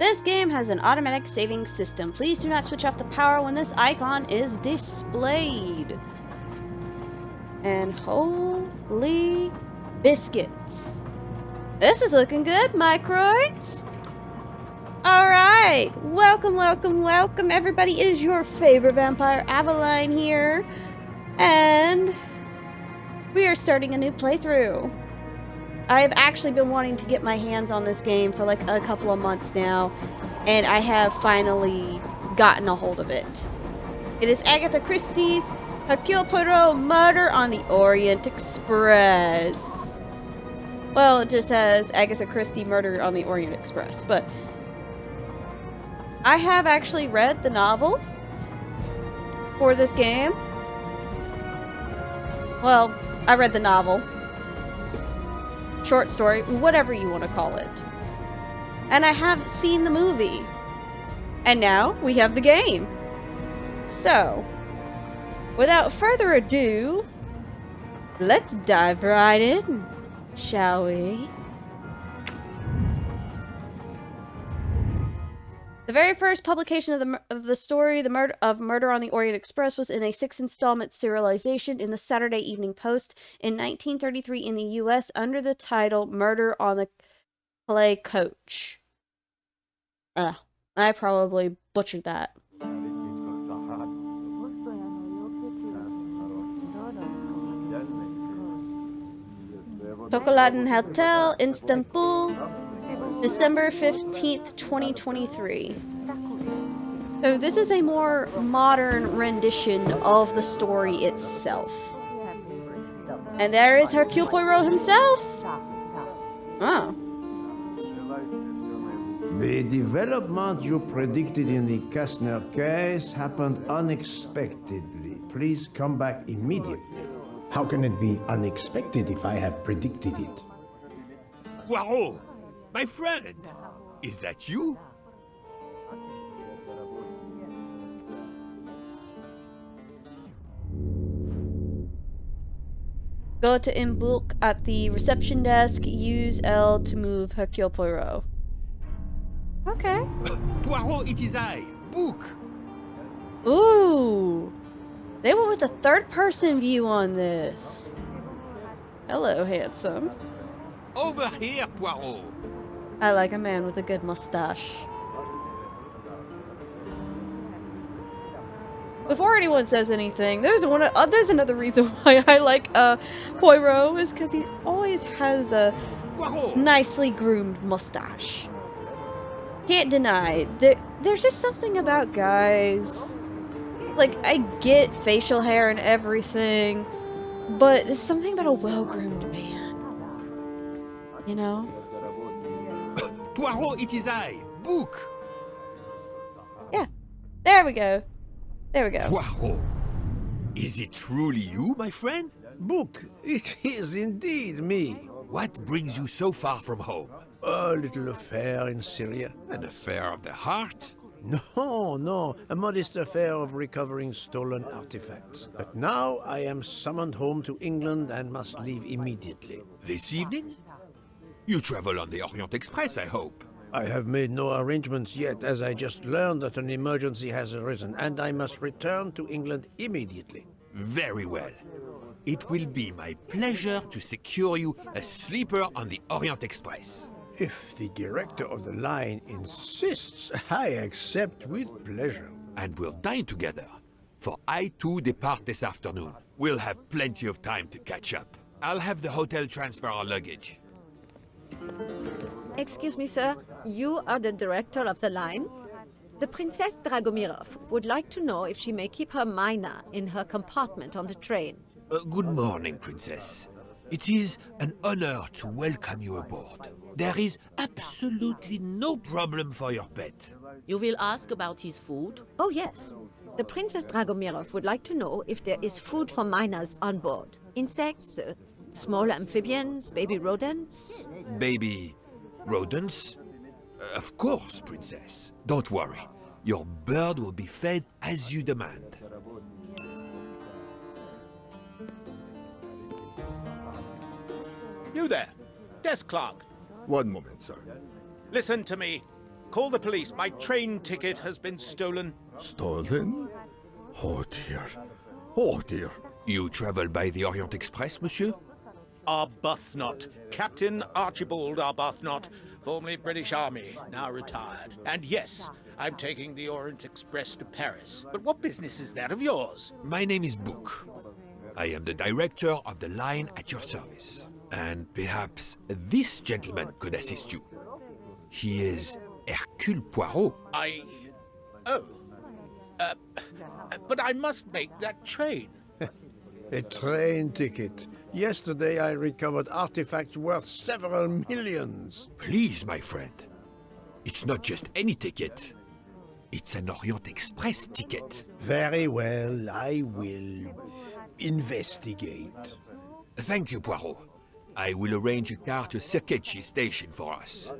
This game has an automatic saving system. Please do not switch off the power when this icon is displayed. And holy biscuits. This is looking good, Microids. Alright, welcome everybody. It is your favorite vampire, Aveline here. And we are starting a new playthrough. I've actually been wanting to get my hands on this game for like a couple of months now, and I have finally gotten a hold of it. It is Agatha Christie's Hercule Poirot Murder on the Orient Express. Well, it just says Agatha Christie Murder on the Orient Express, but I have actually read the novel for this game. Well, I read the novel. Short story, whatever you want to call it. And I have seen the movie. And now we have the game. So, without further ado, let's dive right in, shall we? The very first publication of the story, Murder on the Orient Express, was in a 6-installment serialization in the Saturday Evening Post in 1933 in the U.S. under the title Murder on the Clay Coach. I probably butchered that. Tokoladen Hotel, Istanbul, December 15th, 2023. So this is a more modern rendition of the story itself. And there is Hercule Poirot himself! Oh. The development you predicted in the Kastner case happened unexpectedly. Please come back immediately. How can it be unexpected if I have predicted it? Poirot! My friend! Is that you? Go to inbook at the reception desk. Use L to move Hercule Poirot. Okay. Poirot, it is I! Book! Ooh! They went with a third-person view on this. Hello, handsome. Over here, Poirot! I like a man with a good mustache. Before anyone says anything, there's another reason why I like Poirot, is because he always has a nicely groomed mustache. Can't deny that there's just something about guys. Like, I get facial hair and everything, but there's something about a well-groomed man. You know? Poirot, it is I! Book! Yeah. There we go. There we go. Poirot! Is it truly you, my friend? Book, it is indeed me. What brings you so far from home? A little affair in Syria. An affair of the heart? No, a modest affair of recovering stolen artifacts. But now I am summoned home to England and must leave immediately. This evening? You travel on the Orient Express, I hope. I have made no arrangements yet, as I just learned that an emergency has arisen, and I must return to England immediately. Very well. It will be my pleasure to secure you a sleeper on the Orient Express. If the director of the line insists, I accept with pleasure. And we'll dine together, for I too depart this afternoon. We'll have plenty of time to catch up. I'll have the hotel transfer our luggage. Excuse me, sir. You are the director of the line? The Princess Dragomirov would like to know if she may keep her mina in her compartment on the train. Good morning, Princess. It is an honor to welcome you aboard. There is absolutely no problem for your pet. You will ask about his food? Oh, yes. The Princess Dragomirov would like to know if there is food for miners on board. Insects, small amphibians, baby rodents. Baby rodents? Of course, Princess. Don't worry. Your bird will be fed as you demand. You there, desk clerk. One moment, sir. Listen to me. Call the police. My train ticket has been stolen. Stolen? Oh dear. Oh dear. You travel by the Orient Express, monsieur? Arbuthnot. Captain Archibald Arbuthnot, formerly British Army, now retired. And yes, I'm taking the Orient Express to Paris. But what business is that of yours? My name is Book. I am the director of the line at your service. And perhaps this gentleman could assist you. He is Hercule Poirot. But I must make that train. A train ticket. Yesterday I recovered artifacts worth several millions. Please, my friend. It's not just any ticket. It's an Orient Express ticket. Very well, I will investigate. Thank you, Poirot. I will arrange a car to Circacci station for us.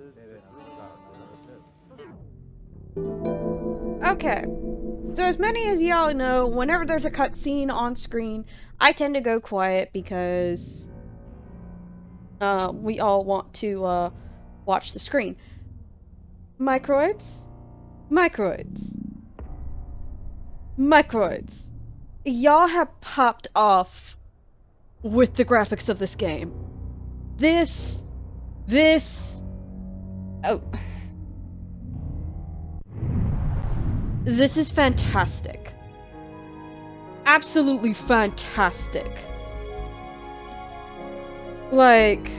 Okay. So as many as y'all know, whenever there's a cutscene on screen, I tend to go quiet because we all want to watch the screen. Microids? Microids. Microids. Y'all have popped off with the graphics of this game. This is fantastic. Absolutely fantastic. Like...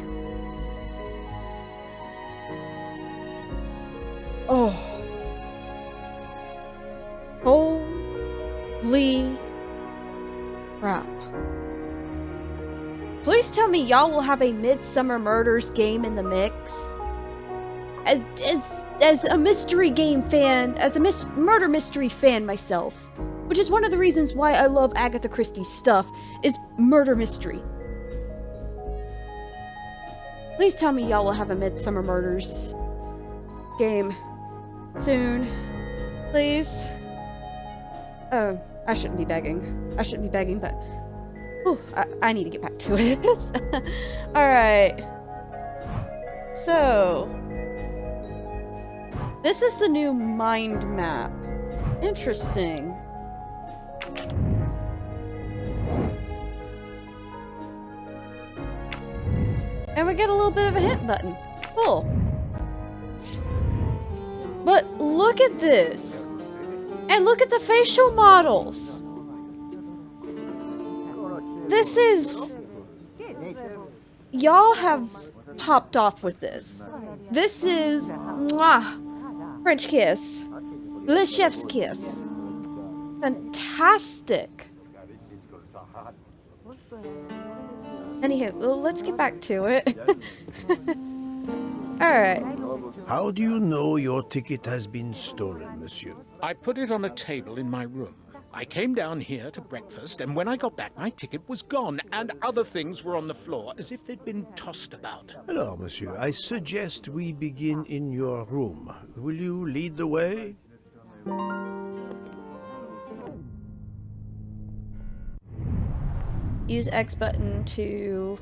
oh. Holy crap. Please tell me y'all will have a Midsummer Murders game in the mix. As a mystery game fan, as a murder mystery fan myself, which is one of the reasons why I love Agatha Christie's stuff, is murder mystery. Please tell me y'all will have a Midsummer Murders game soon. Please. Oh, I shouldn't be begging. I shouldn't be begging, but... whew, I need to get back to it. Alright. So... this is the new mind map. Interesting. And we get a little bit of a hint button. Cool. But look at this. And look at the facial models. This is... y'all have popped off with this. This is... mwah. French kiss. Le chef's kiss. Fantastic. Anywho, well, let's get back to it. Alright. How do you know your ticket has been stolen, monsieur? I put it on a table in my room. I came down here to breakfast, and when I got back, my ticket was gone, and other things were on the floor, as if they'd been tossed about. Alors, monsieur, I suggest we begin in your room. Will you lead the way? Use X button to...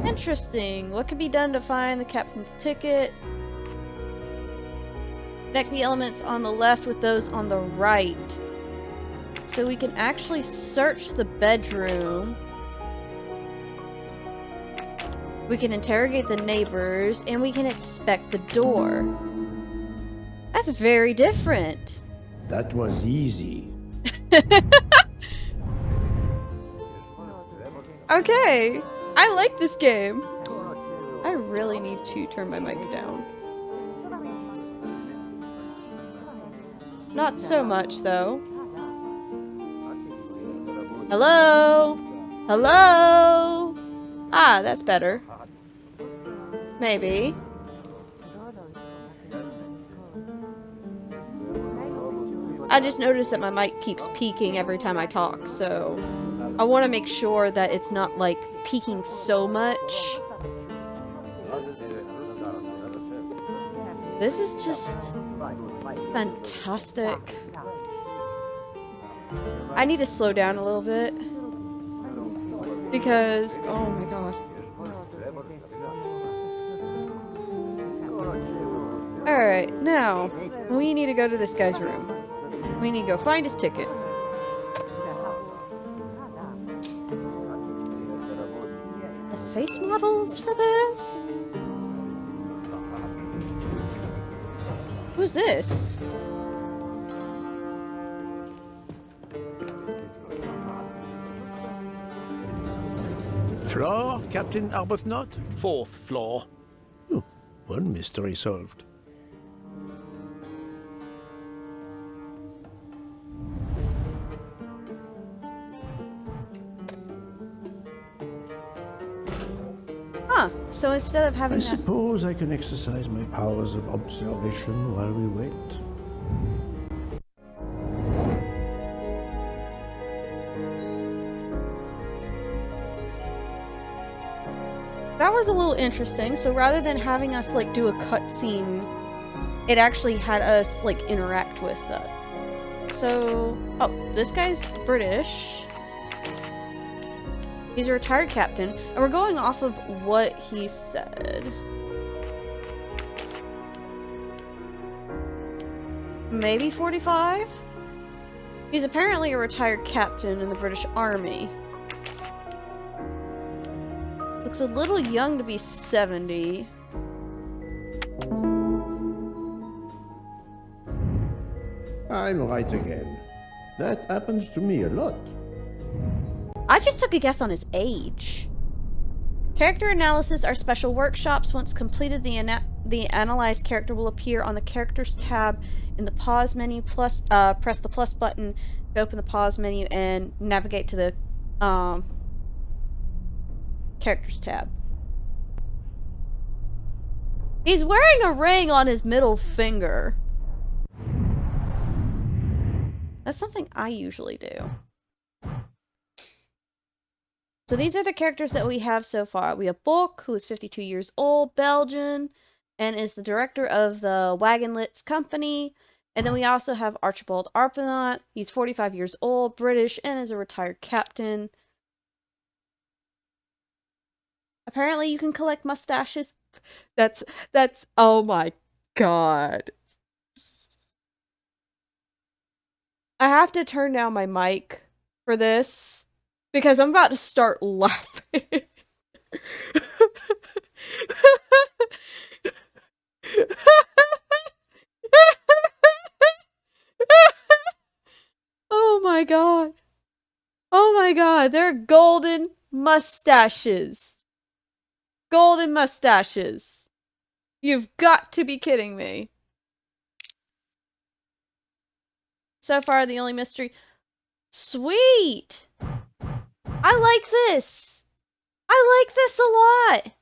interesting. What can be done to find the captain's ticket? Connect the elements on the left with those on the right. So we can actually search the bedroom. We can interrogate the neighbors, and we can inspect the door. That's very different. That was easy. Okay, I like this game. I really need to turn my mic down. Not so much, though. Hello? Hello? Ah, that's better. Maybe. I just noticed that my mic keeps peaking every time I talk, so I want to make sure that it's not, like, peaking so much. This is just fantastic. I need to slow down a little bit because, oh my god. Alright, now, we need to go to this guy's room. We need to go find his ticket. The face models for this? Who's this? Floor, Captain Arbuthnot? 4th floor. Oh, one mystery solved. Huh, so instead of I having that... suppose I can exercise my powers of observation while we wait. That was a little interesting. So rather than having us like do a cutscene, it actually had us like interact with that. So, oh, this guy's British. He's a retired captain, and we're going off of what he said. Maybe 45? He's apparently a retired captain in the British Army. Looks a little young to be 70. I'm right again. That happens to me a lot. I just took a guess on his age. Character analysis are special workshops. Once completed, the analyzed character will appear on the Characters tab in the pause menu. Press the plus button to open the pause menu and navigate to the Characters tab. He's wearing a ring on his middle finger. That's something I usually do. So these are the characters that we have so far. We have Bulk, who is 52 years old, Belgian, and is the director of the Wagonlits Company. And then we also have Archibald Arbuthnot. He's 45 years old, British, and is a retired captain. Apparently you can collect mustaches. That's, oh my god. I have to turn down my mic for this because I'm about to start laughing. Oh my god. Oh my god, they're golden mustaches. Golden mustaches. You've got to be kidding me. So far, the only mystery. Sweet! I like this! I like this a lot!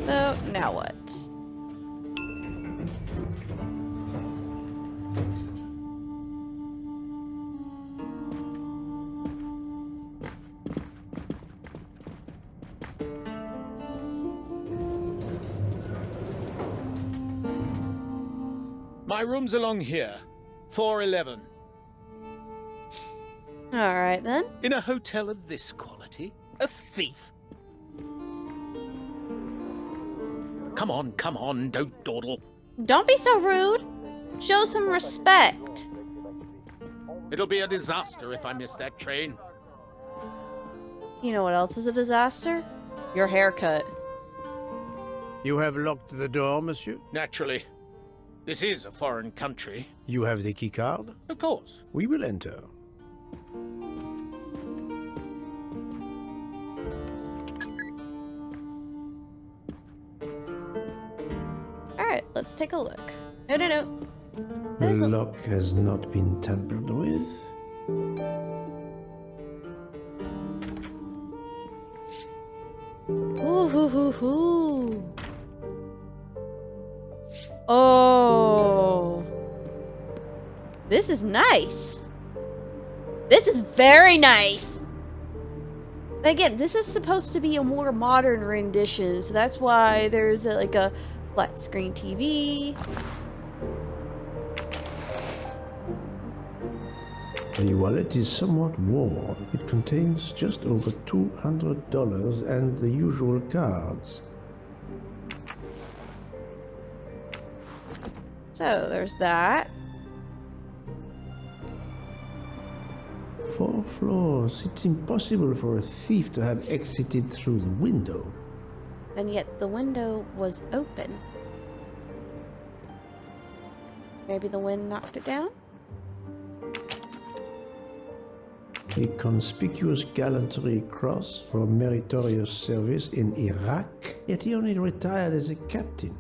So, now what? My room's along here. 411. Alright then. In a hotel of this quality? A thief? Come on, don't dawdle. Don't be so rude. Show some respect. It'll be a disaster if I miss that train. You know what else is a disaster? Your haircut. You have locked the door, monsieur? Naturally. This is a foreign country. You have the key card? Of course. We will enter. Alright, let's take a look. No. The There's a- lock has not been tampered with. Ooh, hoo, hoo, hoo. Oh. This is nice. This is very nice. Again, this is supposed to be a more modern rendition, so that's why there's like a flat screen TV. The wallet is somewhat worn. It contains just over $200 and the usual cards. So, there's that. 4 floors. It's impossible for a thief to have exited through the window. And yet the window was open. Maybe the wind knocked it down? A conspicuous gallantry cross for meritorious service in Iraq, yet he only retired as a captain.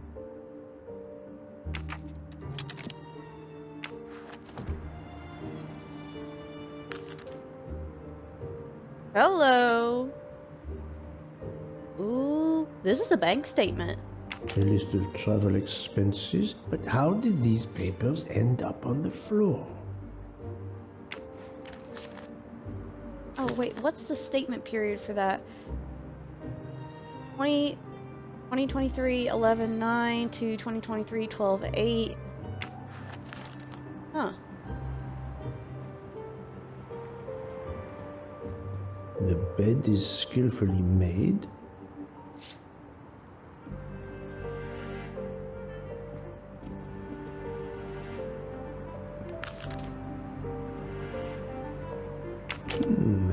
Hello! Ooh, this is a bank statement. A list of travel expenses, but how did these papers end up on the floor? Oh, wait, what's the statement period for that? 2023 11/9 to 2023 12/8. Huh. The bed is skillfully made.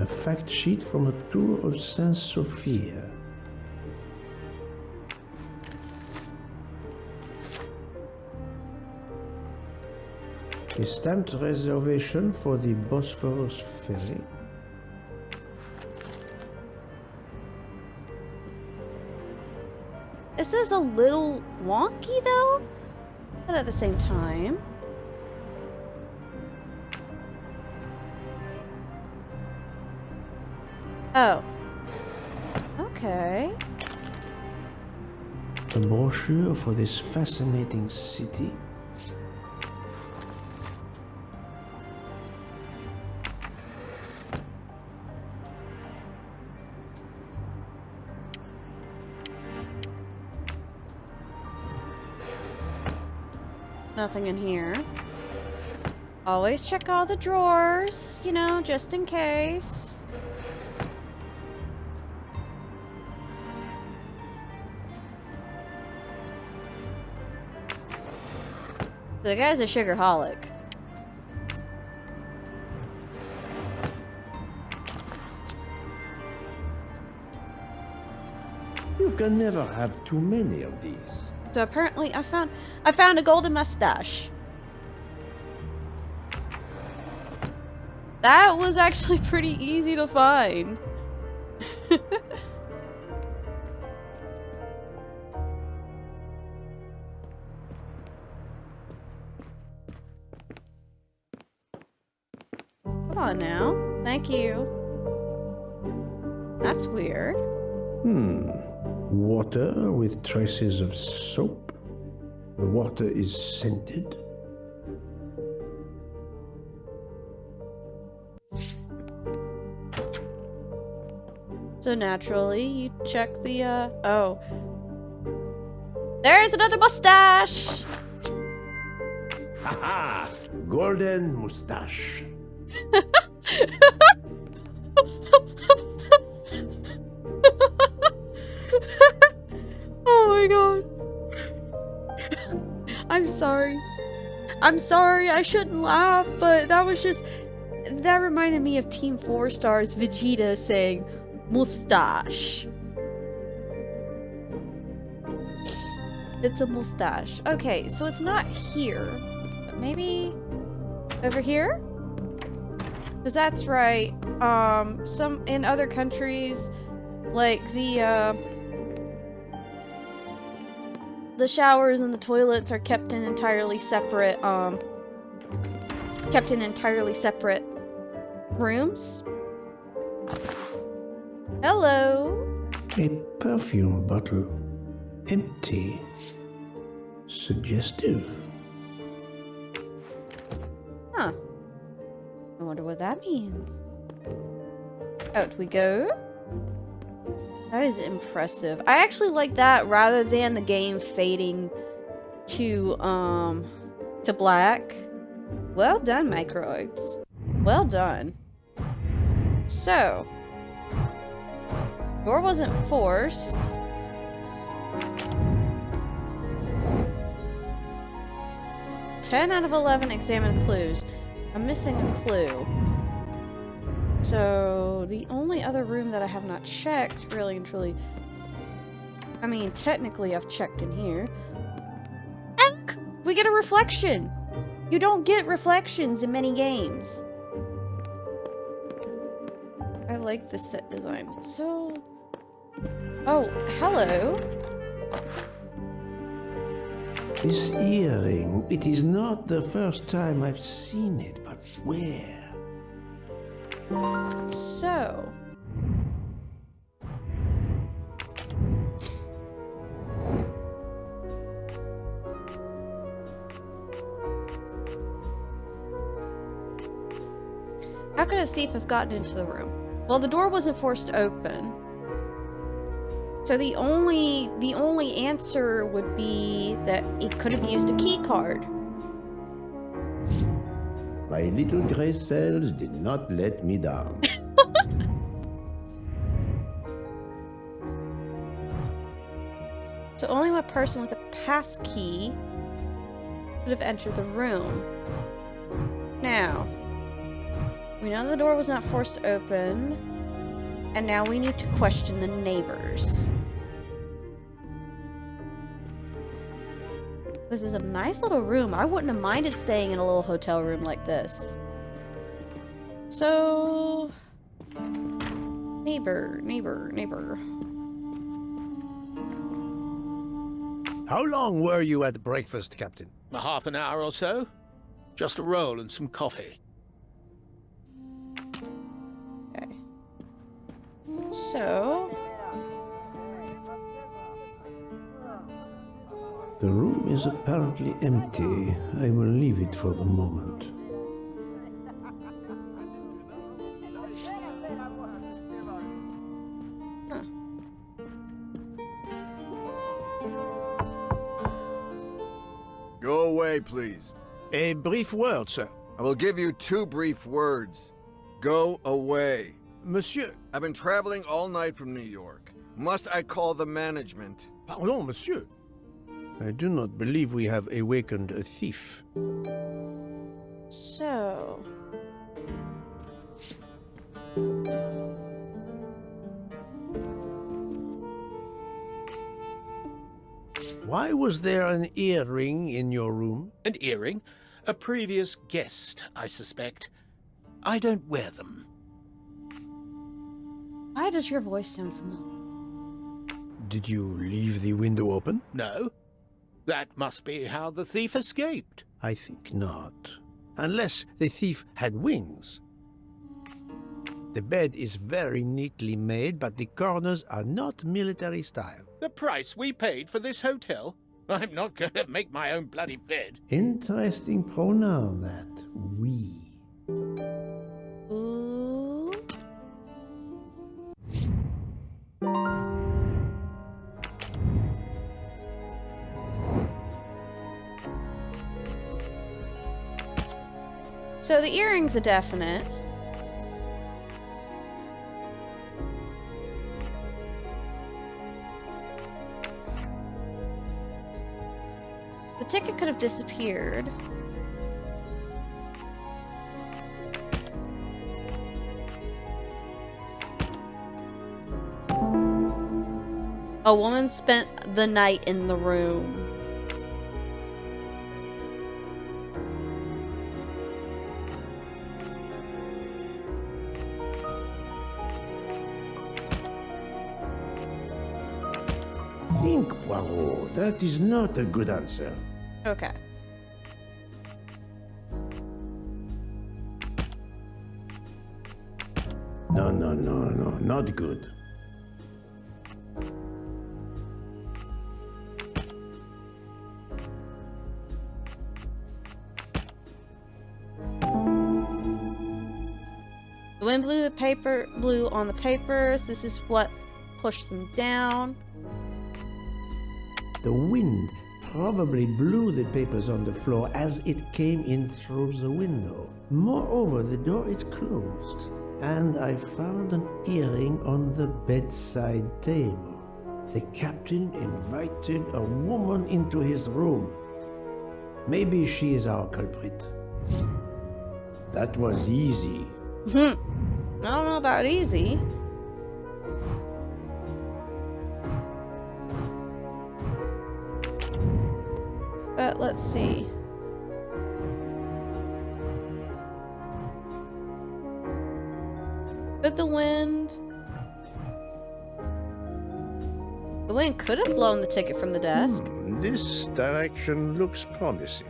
A fact sheet from a tour of Saint Sophia. A stamped reservation for the Bosphorus ferry. This is a little wonky, though, but at the same time. Oh. Okay. A brochure for this fascinating city. Nothing in here. Always check all the drawers, you know, just in case. The guy's a sugarholic. You can never have too many of these. So apparently I found a golden mustache. That was actually pretty easy to find. Come on now. Thank you. That's weird. Water with traces of soap. The water is scented. So naturally, you check the, oh. There's another mustache! Haha! Golden mustache. Oh my god. I'm sorry. I'm sorry, I shouldn't laugh, but that was just... That reminded me of Team 4 Star's Vegeta saying, mustache. It's a mustache. Okay, so it's not here. But maybe... over here? Because that's right. Some... in other countries, like the showers and the toilets are kept in entirely separate, rooms. Hello. A perfume bottle. Empty. Suggestive. Huh. I wonder what that means. Out we go. That is impressive. I actually like that rather than the game fading to black. Well done, Microids. Well done. So, door wasn't forced. 10 out of 11 examine clues. I'm missing a clue. So, the only other room that I have not checked, really and truly... I mean, technically I've checked in here. And we get a reflection! You don't get reflections in many games. I like this set design. So... Oh, hello. This earring, it is not the first time I've seen it, but where? So... How could a thief have gotten into the room? Well, the door wasn't forced open. So the only answer would be that it could have used a key card. My little gray cells did not let me down. So only a person with a pass key could have entered the room. Now, we know the door was not forced open, and now we need to question the neighbors. This is a nice little room. I wouldn't have minded staying in a little hotel room like this. So... Neighbor. How long were you at breakfast, Captain? A half an hour or so. Just a roll and some coffee. Okay. So... The room is apparently empty. I will leave it for the moment. Huh. Go away, please. A brief word, sir. I will give you 2 brief words. Go away. Monsieur. I've been traveling all night from New York. Must I call the management? Pardon, monsieur. I do not believe we have awakened a thief. So... Why was there an earring in your room? An earring? A previous guest, I suspect. I don't wear them. Why does your voice sound familiar? Did you leave the window open? No. That must be how the thief escaped. I think not. Unless the thief had wings. The bed is very neatly made, but the corners are not military style. The price we paid for this hotel? I'm not going to make my own bloody bed. Interesting pronoun, that. We. Ooh. So the earring's a definite. The ticket could have disappeared. A woman spent the night in the room. Think, Poirot. That is not a good answer. Okay. No, not good. The wind blew on the papers. This is what pushed them down. The wind probably blew the papers on the floor as it came in through the window. Moreover, the door is closed, and I found an earring on the bedside table. The captain invited a woman into his room. Maybe she is our culprit. That was easy. I don't know about easy. But let's see. Could the wind... The wind could have blown the ticket from the desk. This direction looks promising.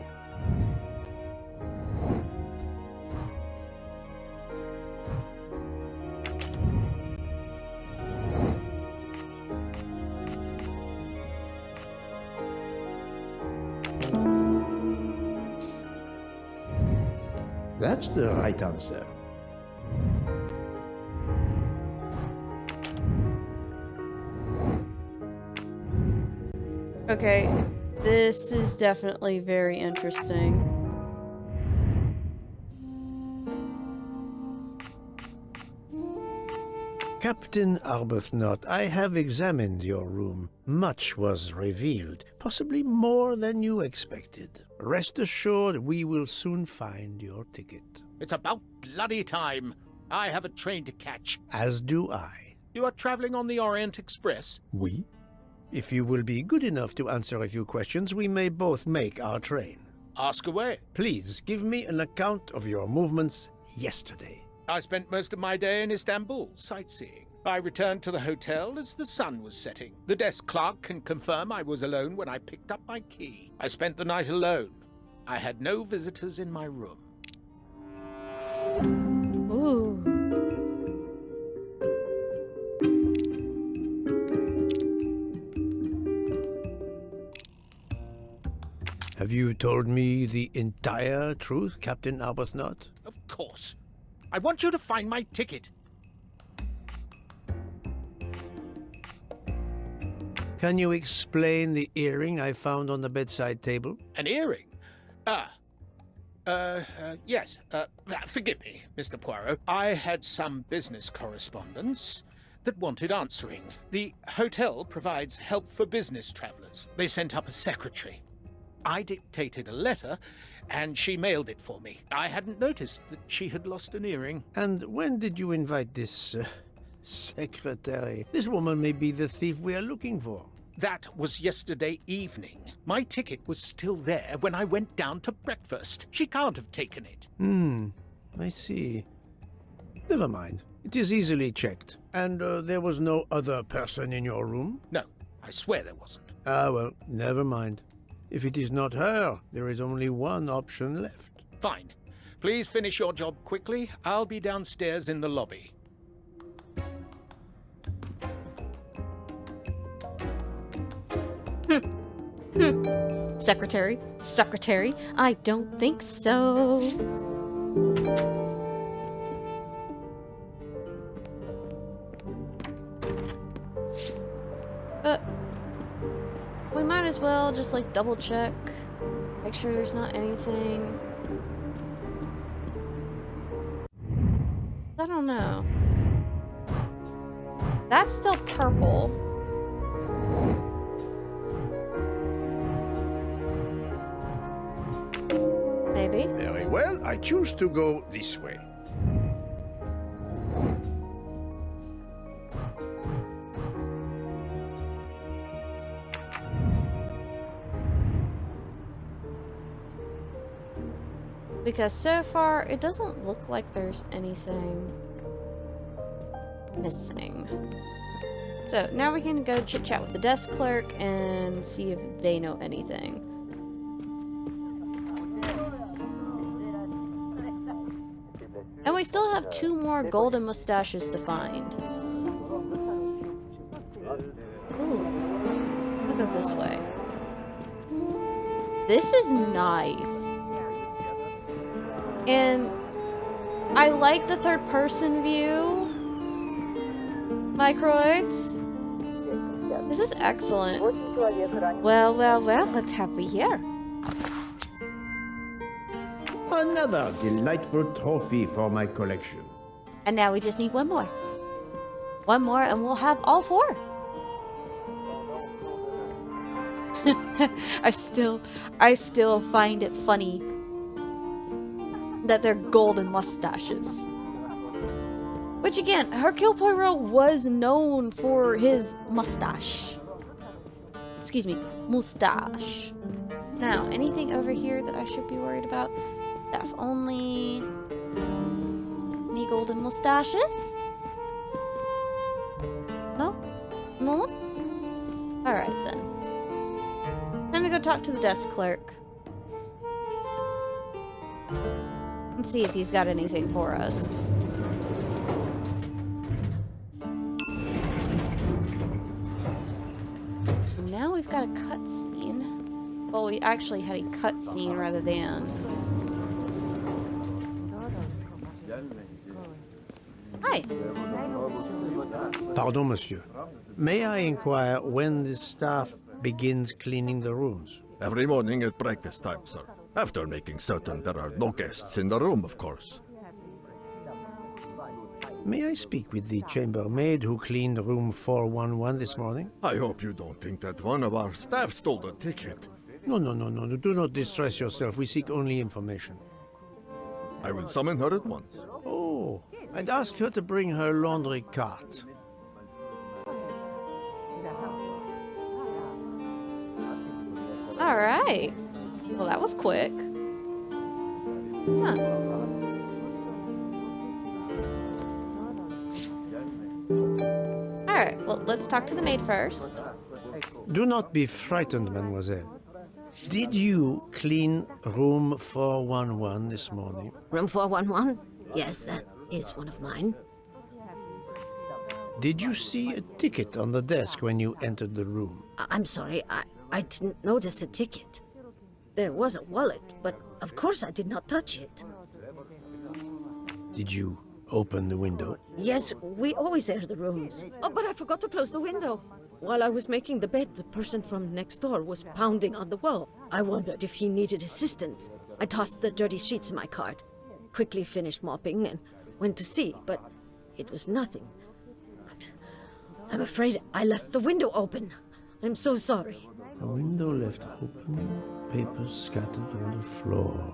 That's the right answer. Okay, this is definitely very interesting. Captain Arbuthnot, I have examined your room. Much was revealed, possibly more than you expected. Rest assured, we will soon find your ticket. It's about bloody time. I have a train to catch. As do I. You are traveling on the Orient Express? We? If you will be good enough to answer a few questions, we may both make our train. Ask away. Please, give me an account of your movements yesterday. I spent most of my day in Istanbul, sightseeing. I returned to the hotel as the sun was setting. The desk clerk can confirm I was alone when I picked up my key. I spent the night alone. I had no visitors in my room. Ooh. Have you told me the entire truth, Captain Arbuthnot? Of course. I want you to find my ticket. Can you explain the earring I found on the bedside table? An earring? Yes. Forgive me, Mr. Poirot. I had some business correspondence that wanted answering. The hotel provides help for business travelers. They sent up a secretary. I dictated a letter, and she mailed it for me. I hadn't noticed that she had lost an earring. And when did you invite this secretary? This woman may be the thief we are looking for. That was yesterday evening. My ticket was still there when I went down to breakfast. She can't have taken it. I see. Never mind. It is easily checked. And there was no other person in your room? No, I swear there wasn't. Ah, well, never mind. If it is not her, there is only one option left. Fine. Please finish your job quickly. I'll be downstairs in the lobby. Secretary? Secretary? I don't think so. We might as well just like double check. Make sure there's not anything. I don't know. That's still purple. Maybe. Very well, I choose to go this way. Because so far, it doesn't look like there's anything missing. So now we can go chit-chat with the desk clerk and see if they know anything. And we still have 2 more golden mustaches to find. Ooh. I'm gonna go this way. This is nice. And I like the third person view. Microids. This is excellent. Well, what have we here? Another delightful trophy for my collection. And now we just need one more. One more and we'll have all 4. I still find it funny that they're golden mustaches. Which again, Hercule Poirot was known for his mustache. Excuse me, mustache. Now, anything over here that I should be worried about? Staff only. Any golden mustaches? No? No? Alright then. Time to go talk to the desk clerk. And see if he's got anything for us. And now we've got a cutscene. Well, we actually had a cutscene rather than... Hi! Pardon, monsieur. May I inquire when the staff begins cleaning the rooms? Every morning at breakfast time, sir. After making certain there are no guests in the room, of course. May I speak with the chambermaid who cleaned room 411 this morning? I hope you don't think that one of our staff stole the ticket. No. Do not distress yourself. We seek only information. I will summon her at once. Oh, I'd ask her to bring her laundry cart. Alright. Well, that was quick. Huh. Alright, well, let's talk to the maid first. Do not be frightened, mademoiselle. Did you clean room 411 this morning? Room 411? Yes, that is one of mine. Did you see a ticket on the desk when you entered the room? I'm sorry, I didn't notice a ticket. There was a wallet, but of course I did not touch it. Did you open the window? Yes, we always air the rooms. Oh, but I forgot to close the window. While I was making the bed, the person from next door was pounding on the wall. I wondered if he needed assistance. I tossed the dirty sheets in my cart, quickly finished mopping, and went to see, but it was nothing. But I'm afraid I left the window open. I'm so sorry. A window left open, papers scattered on the floor.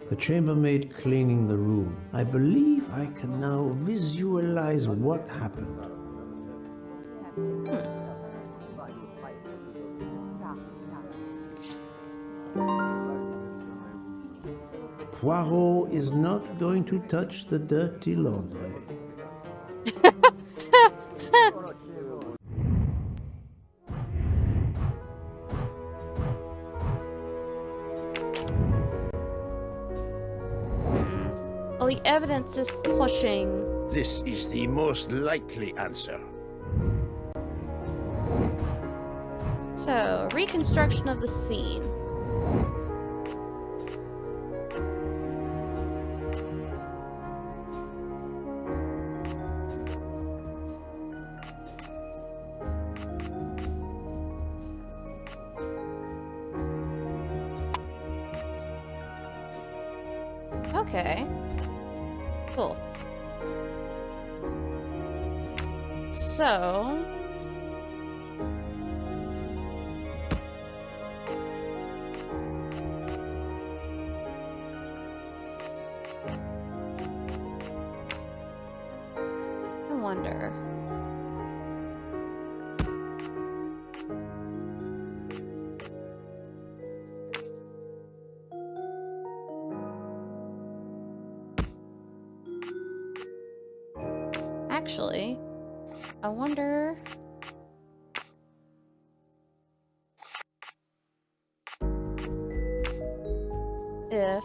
The chambermaid cleaning the room. I believe I can now visualize what happened. Poirot is not going to touch the dirty laundry. Well, the evidence is pushing. This is the most likely answer. So, reconstruction of the scene. Okay. Cool. So... I wonder... Actually, I wonder... if...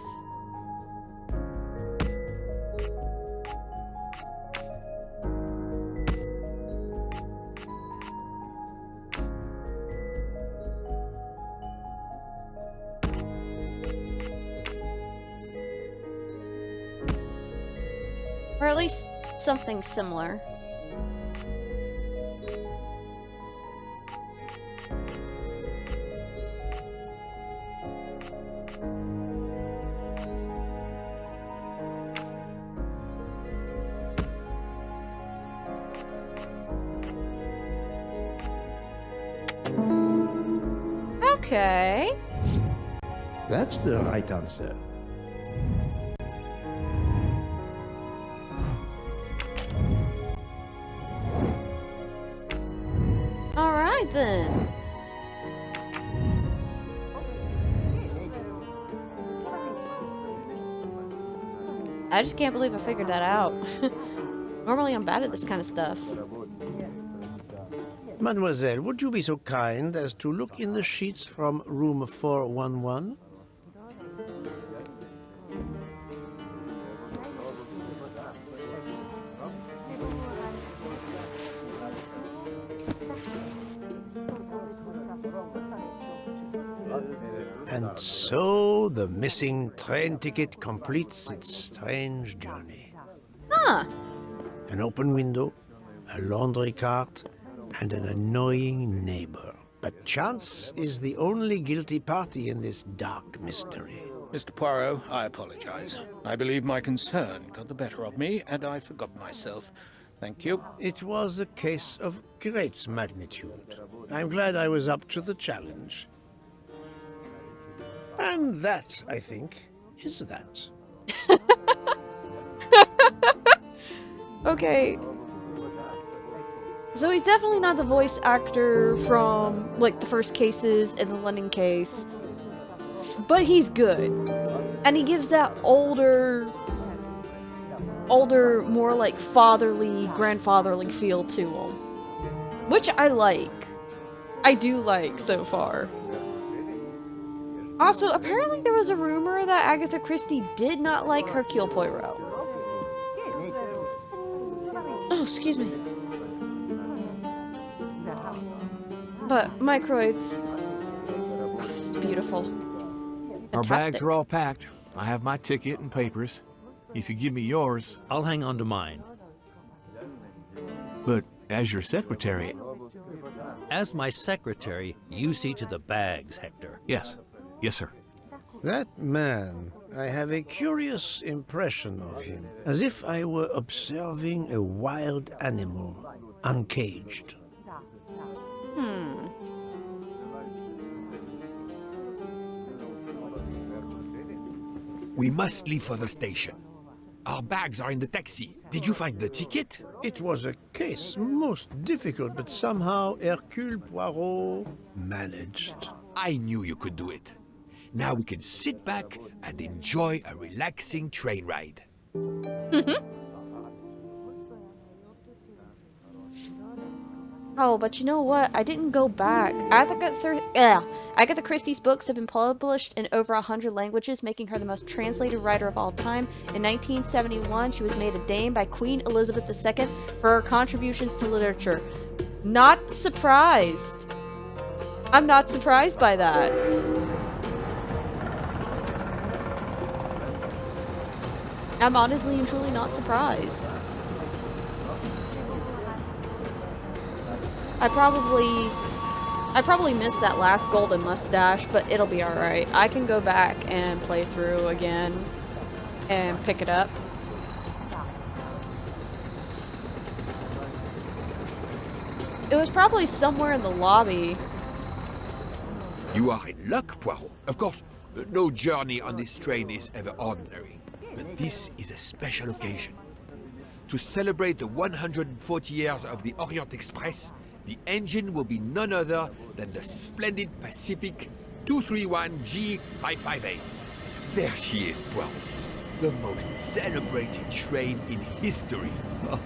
or at least something similar. Okay. That's the right answer. Alright then. I just can't believe I figured that out. Normally I'm bad at this kind of stuff. Mademoiselle, would you be so kind as to look in the sheets from room 411? And so the missing train ticket completes its strange journey. Huh. An open window, a laundry cart, and an annoying neighbor. But chance is the only guilty party in this dark mystery. Mr. Poirot, I apologize. I believe my concern got the better of me, and I forgot myself. Thank you. It was a case of great magnitude. I'm glad I was up to the challenge. And that, I think, is that. Okay. So he's definitely not the voice actor from, like, the first cases and the London case. But he's good. And he gives that older, more like fatherly, grandfatherly feel to him. Which I like. I do like so far. Also, apparently there was a rumor that Agatha Christie did not like Hercule Poirot. Oh, excuse me. But microids, oh, this is beautiful. Our Fantastic. bags are all packed. I have my ticket and papers. If you give me yours, I'll hang on to mine. But as your secretary... As my secretary, you see to the bags, Hector. Yes. Yes, sir. That man, I have a curious impression of him. As if I were observing a wild animal, uncaged. We must leave for the station. Our bags are in the taxi. Did you find the ticket? It was a case most difficult, but somehow Hercule Poirot managed. I knew you could do it. Now we can sit back and enjoy a relaxing train ride. Oh, but you know what? I didn't go back. Agatha Christie's books have been published in over 100 languages, making her the most translated writer of all time. In 1971, she was made a dame by Queen Elizabeth II for her contributions to literature. Not surprised. I'm not surprised by that. I'm honestly and truly not surprised. I probably missed that last golden mustache, but it'll be alright. I can go back and play through again and pick it up. It was probably somewhere in the lobby. You are in luck, Poirot. Of course, no journey on this train is ever ordinary. But this is a special occasion. To celebrate the 140 years of the Orient Express, the engine will be none other than the splendid Pacific 231G558. There she is, Poirot. The most celebrated train in history. Oh,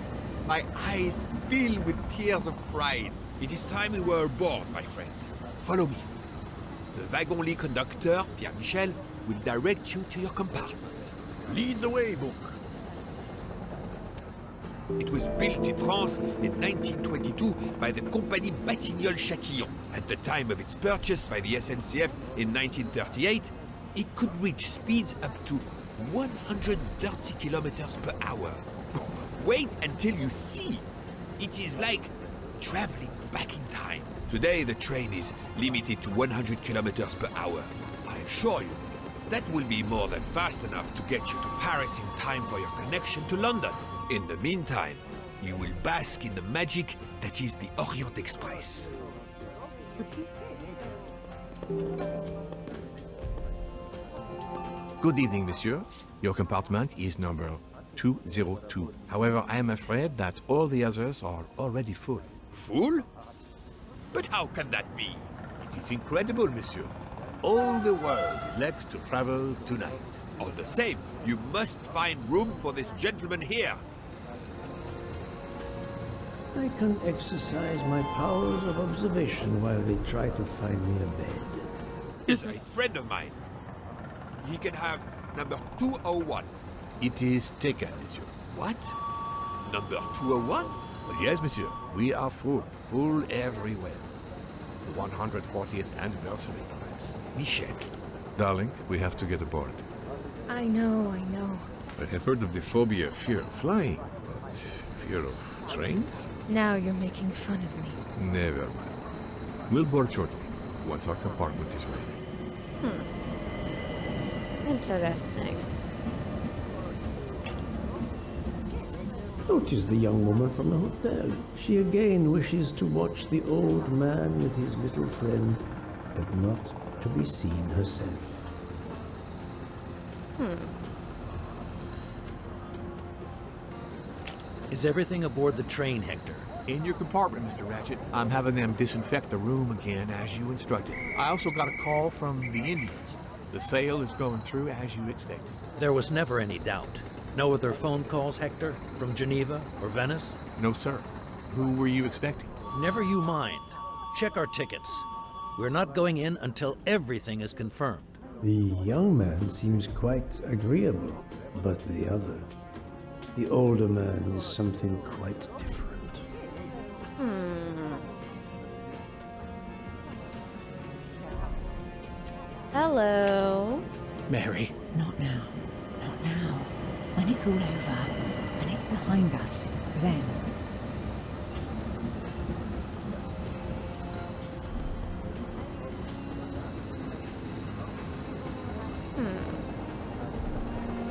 my eyes fill with tears of pride. It is time we were aboard, my friend. Follow me. The wagon-lit conductor, Pierre Michel, will direct you to your compartment. Lead the way, Book. It was built in France in 1922 by the Compagnie Batignolles-Châtillon. At the time of its purchase by the SNCF in 1938, it could reach speeds up to 130 kilometers per hour. Wait until you see. It is like traveling back in time. Today, the train is limited to 100 kilometers per hour. I assure you, that will be more than fast enough to get you to Paris in time for your connection to London. In the meantime, you will bask in the magic that is the Orient Express. Good evening, monsieur. Your compartment is number 202. However, I am afraid that all the others are already full. Full? But how can that be? It is incredible, monsieur. All the world elects to travel tonight. All the same, you must find room for this gentleman here. I can exercise my powers of observation while they try to find me a bed. Is a friend of mine. He can have number 201. It is taken, monsieur. What? Number 201? Yes, monsieur. We are full. Full everywhere. The 140th anniversary, perhaps. Michel. Darling, we have to get aboard. I know. I have heard of the phobia of fear of flying, but fear of trains? Now you're making fun of me. Never mind. We'll board shortly, once our compartment is ready. Interesting. Notice the young woman from the hotel. She again wishes to watch the old man with his little friend, but not to be seen herself. Is everything aboard the train, Hector? In your compartment, Mr. Ratchet. I'm having them disinfect the room again as you instructed. I also got a call from the Indians. The sale is going through as you expected. There was never any doubt. No other phone calls, Hector? From Geneva or Venice? No, sir. Who were you expecting? Never you mind. Check our tickets. We're not going in until everything is confirmed. The young man seems quite agreeable, but the other, the older man, is something quite different. Hello. Mary. Not now. Not now. When it's all over, when it's behind us, then.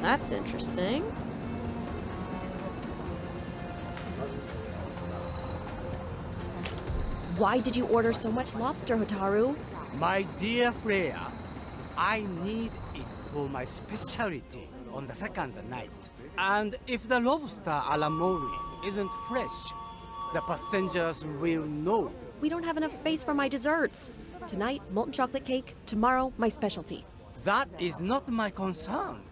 That's interesting. Why did you order so much lobster, Hotaru? My dear Freya, I need it for my specialty on the second night. And if the lobster a la mori isn't fresh, the passengers will know. We don't have enough space for my desserts. Tonight, molten chocolate cake. Tomorrow, my specialty. That is not my concern.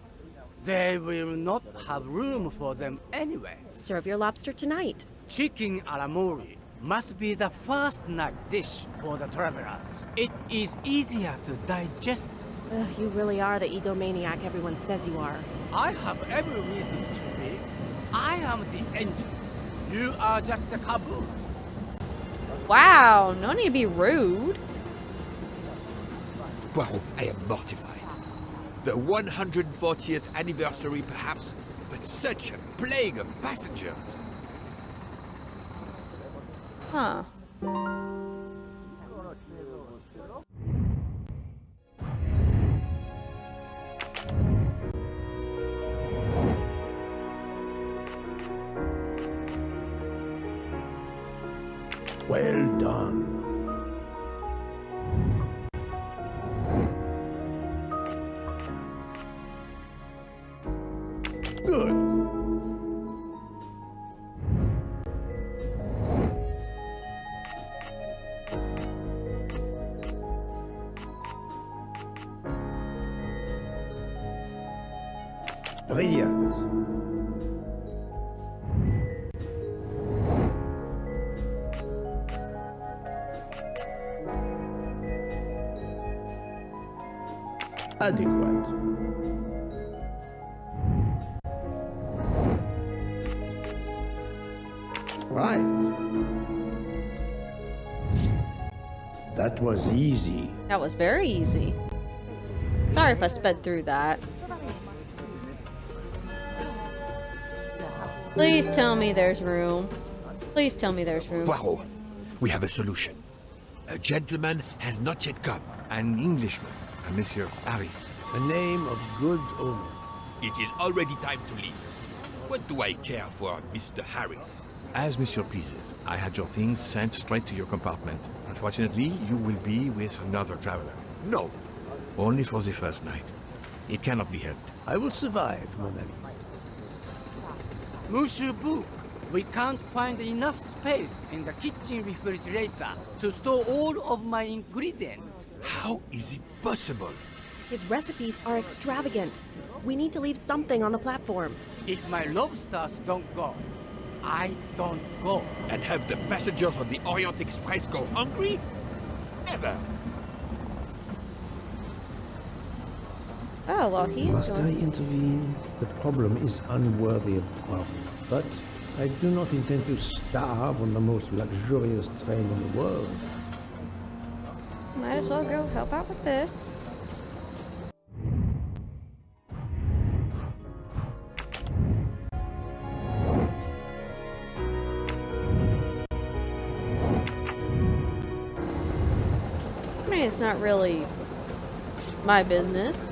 They will not have room for them anyway. Serve your lobster tonight. Chicken a la mori must be the first night dish for the travelers. It is easier to digest. You really are the egomaniac everyone says you are. I have every reason to be. I am the engine. You are just the caboose. Wow, no need to be rude. Poirot, I am mortified. The 140th anniversary, perhaps, but such a plague of passengers. Huh. Well done. Good. Brilliant. Adequate. Right. That was easy. That was very easy. Sorry if I sped through that. Please tell me there's room. Please tell me there's room. Poirot, we have a solution. A gentleman has not yet come. An Englishman, a Monsieur Harris. A name of good omen. It is already time to leave. What do I care for Mr. Harris? As Monsieur pleases. I had your things sent straight to your compartment. Unfortunately, you will be with another traveler. No. Only for the first night. It cannot be helped. I will survive, mon ami. Monsieur Book, we can't find enough space in the kitchen refrigerator to store all of my ingredients. How is it possible? His recipes are extravagant. We need to leave something on the platform. If my lobsters don't go, I don't go. And have the passengers on the Orient Express go hungry? Never. Oh, well, he's Must I going... intervene? The problem is unworthy of problem. But I do not intend to starve on the most luxurious train in the world. Might as well go help out with this. I mean, it's not really my business.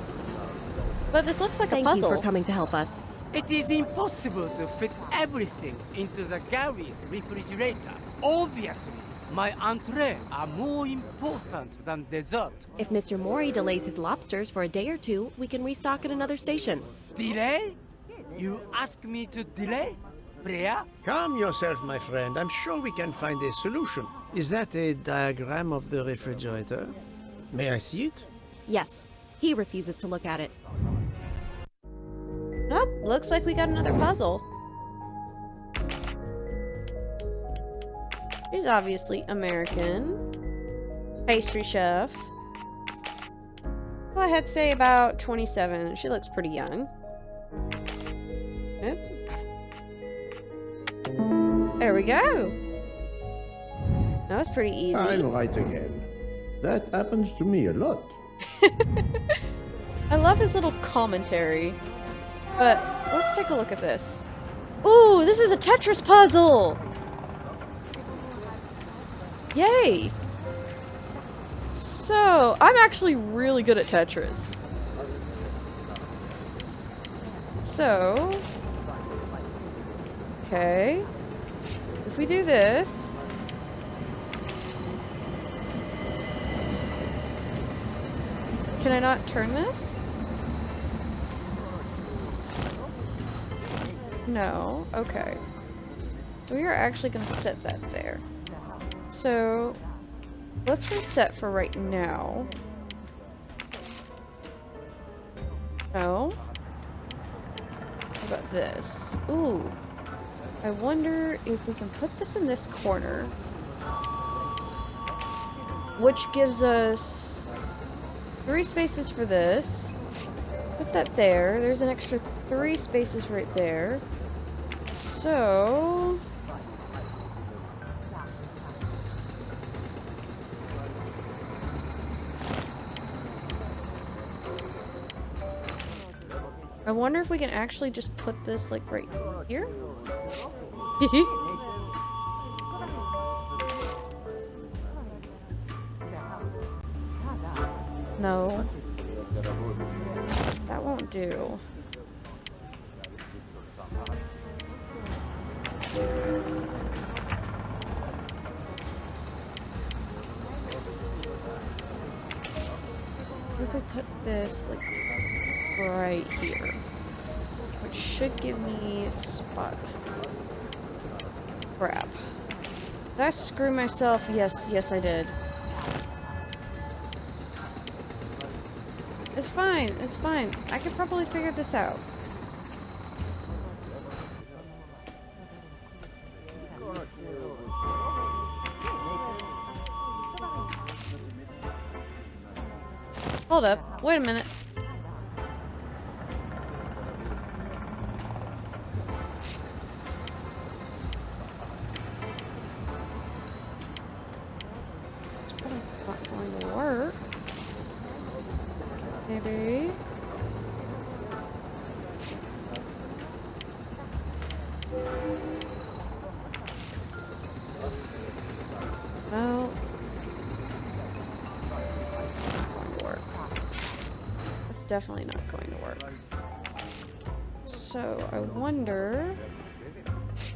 But this looks like a puzzle. Thank you for coming to help us. It is impossible to fit everything into the Gary's refrigerator. Obviously, my entrees are more important than dessert. If Mr. Mori delays his lobsters for a day or two, we can restock at another station. Delay? You ask me to delay? Freya? Calm yourself, my friend. I'm sure we can find a solution. Is that a diagram of the refrigerator? May I see it? Yes. He refuses to look at it. Nope, looks like we got another puzzle. She's obviously American. Pastry chef. Go ahead, say about 27. She looks pretty young. Yep. There we go. That was pretty easy. I'm right again. That happens to me a lot. I love his little commentary. But let's take a look at this. Ooh, this is a Tetris puzzle! Yay! So, I'm actually really good at Tetris. So... Okay. If we do this... Can I not turn this? No. Okay. So we are actually going to set that there. So, let's reset for right now. No. How about this? Ooh. I wonder if we can put this in this corner. Which gives us 3 spaces for this. Put that there. There's an extra 3 spaces right there. So... I wonder if we can actually just put this, like, right here? No. That won't do. If we put this, like, right here, which should give me a spot. Crap. Did I screw myself? Yes, yes I did. It's fine, it's fine. I could probably figure this out. Hold up, wait a minute. It's probably not going to work. Maybe. Well, not going to work. It's definitely not going to work. So I wonder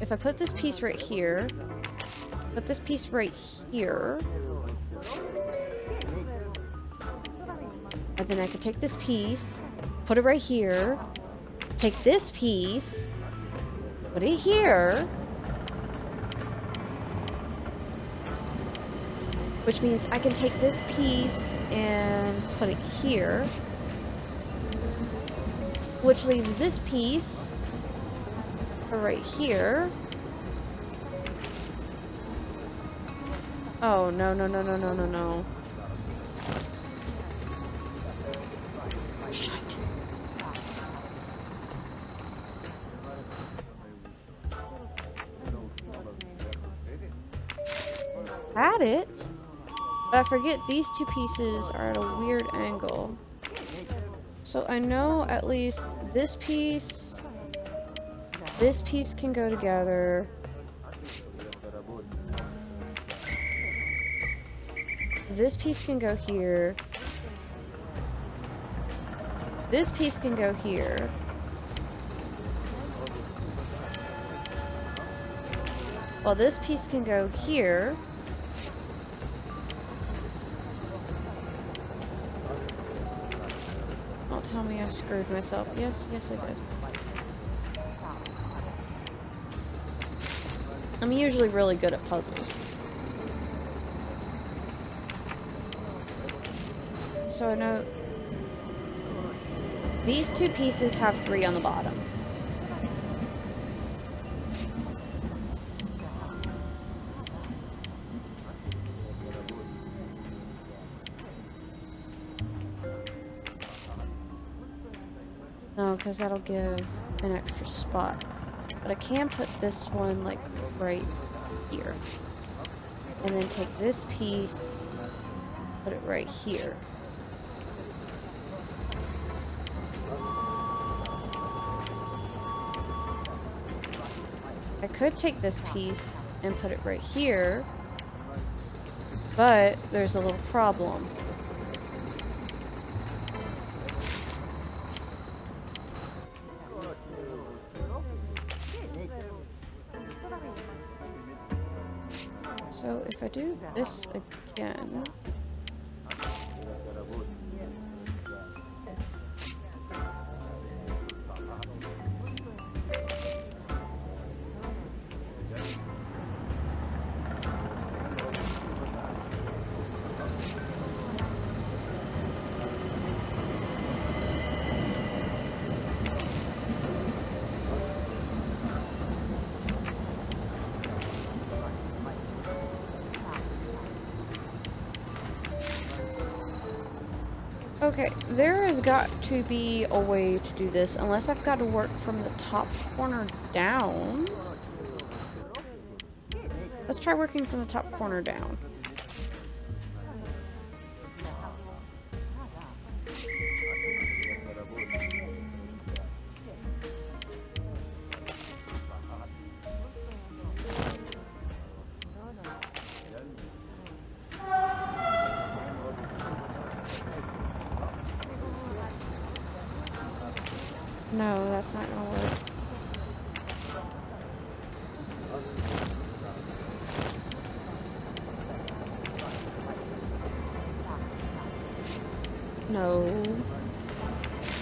if I put this piece right here, put this piece right here. But then I could take this piece, put it right here, take this piece, put it here, which means I can take this piece and put it here, which leaves this piece right here. Oh, no, no, no, no, no, no, no. Shite. Had it, but I forget these two pieces are at a weird angle. So I know at least this piece can go together. This piece can go here. This piece can go here. Well, this piece can go here. Don't tell me I screwed myself. Yes, yes I did. I'm usually really good at puzzles. So I know these two pieces have 3 on the bottom. No, because that'll give an extra spot. But I can put this one like right here. And then take this piece, put it right here. I could take this piece and put it right here, but there's a little problem. So if I do this again, okay, there has got to be a way to do this, unless I've got to work from the top corner down. Let's try working from the top corner down. No, that's not gonna work. No.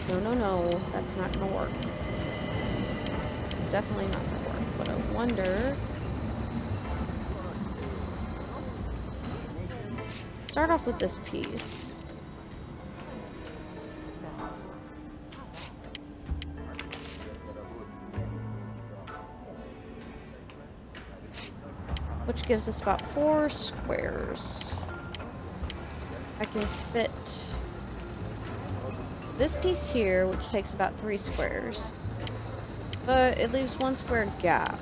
No, no, no. That's not gonna work. It's definitely not gonna work. But I wonder... Start off with this piece. Which gives us about 4 squares. I can fit this piece here, which takes about 3 squares. But it leaves 1 square gap.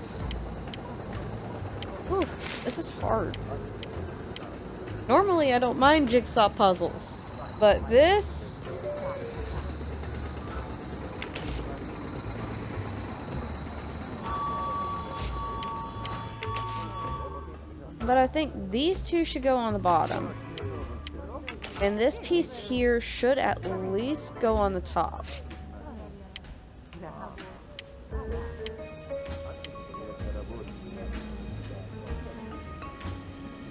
Whew, this is hard. Normally I don't mind jigsaw puzzles, but this... But I think these two should go on the bottom. And this piece here should at least go on the top.